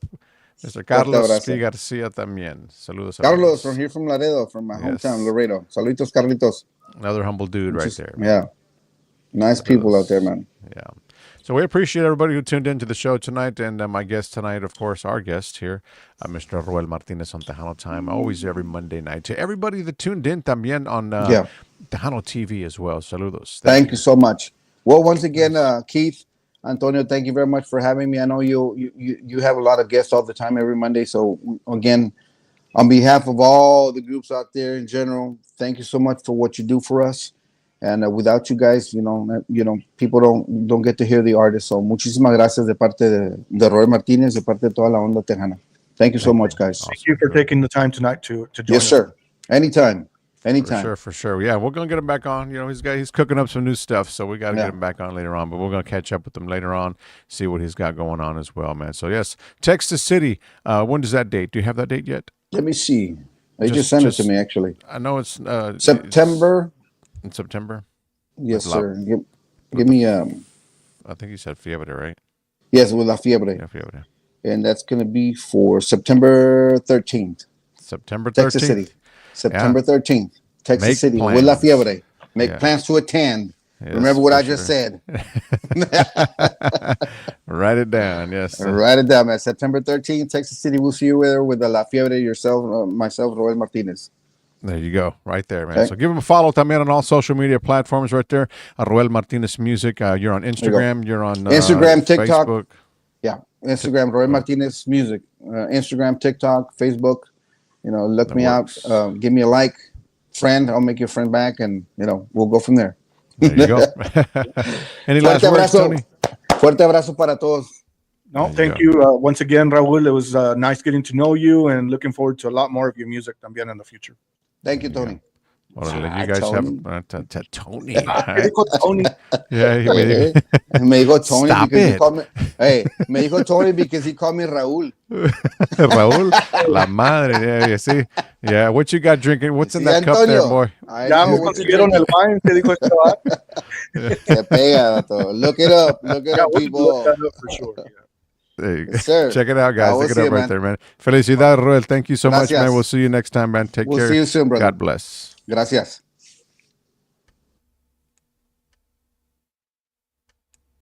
Mr. Carlos P. Garcia también. Saludos. Carlos, from here from Laredo, from my hometown, Laredo. Saluditos, Carlitos. Another humble dude right there. Man. Yeah. Nice people out there, man. Yeah. So we appreciate everybody who tuned into the show tonight, and my guest tonight, of course, our guest here, Mr. Roel Martinez on Tejano Time, always every Monday night. To everybody that tuned in también on Tejano TV as well. Saludos. Thank you so much. Well, once again, Keith, Antonio, thank you very much for having me. I know you have a lot of guests all the time every Monday. So again, on behalf of all the groups out there in general, thank you so much for what you do for us. And without you guys, people don't get to hear the artists. So muchísimas gracias de parte de Roel Martinez, de parte de toda la onda tejana. Thank you so much, guys. Thank you for taking the time tonight to join us. Yes, sir. Anytime. For sure. Yeah, we're gonna get him back on. He's cooking up some new stuff, so we got to get him back on later on. But we're gonna catch up with him later on, see what he's got going on as well, man. So yes, Texas City. When does that date? Do you have that date yet? Let me see. They just sent it to me, actually. I know it's September. In September? Yes, sir. Give me I think you said Fiebre, right? Yes, with La Fiebre. Yeah, Fiebre. And that's going to be for September 13th. September 13th. Texas City. September 13th. Texas City with La Fiebre. Make plans to attend. Yes, remember what I just said. Write it down. Yes. Write it down, man. September 13th, Texas City. We'll see you there with the La Fiebre, yourself, myself, Roel Martinez. There you go, right there, man. Okay. So give him a follow también on all social media platforms right there. Roel Martinez Music. You're on Instagram. You're on Instagram, TikTok. Facebook. Yeah, Instagram, Roel Martinez Music. Instagram, TikTok, Facebook. Look me out. Give me a like, friend. I'll make you a friend back, and we'll go from there. There you go. Any last words, Tony? Fuerte abrazo para todos. No, thank you once again, Raul. It was nice getting to know you, and looking forward to a lot more of your music también in the future. Thank you, Tony. Well, you guys Tony. have Tony. Tony. Yeah, me dijo Tony Stop because it. he called me. Hey, me dijo Tony because he called me Raúl. Raúl, la madre. Yeah, see. Yeah, what you got drinking? What's in that cup there, boy? Ya me consiguieron el wine que dijo este vato. Se pega, vato. Look it up. Look it up, people. Look that up for sure. Yeah. There you go. Yes, sir. Check it out, guys. Look it up right there, man. Felicidad, Roel. Thank you so much, man. We'll see you next time, man. Take care. We'll see you soon, brother. God bless. Gracias.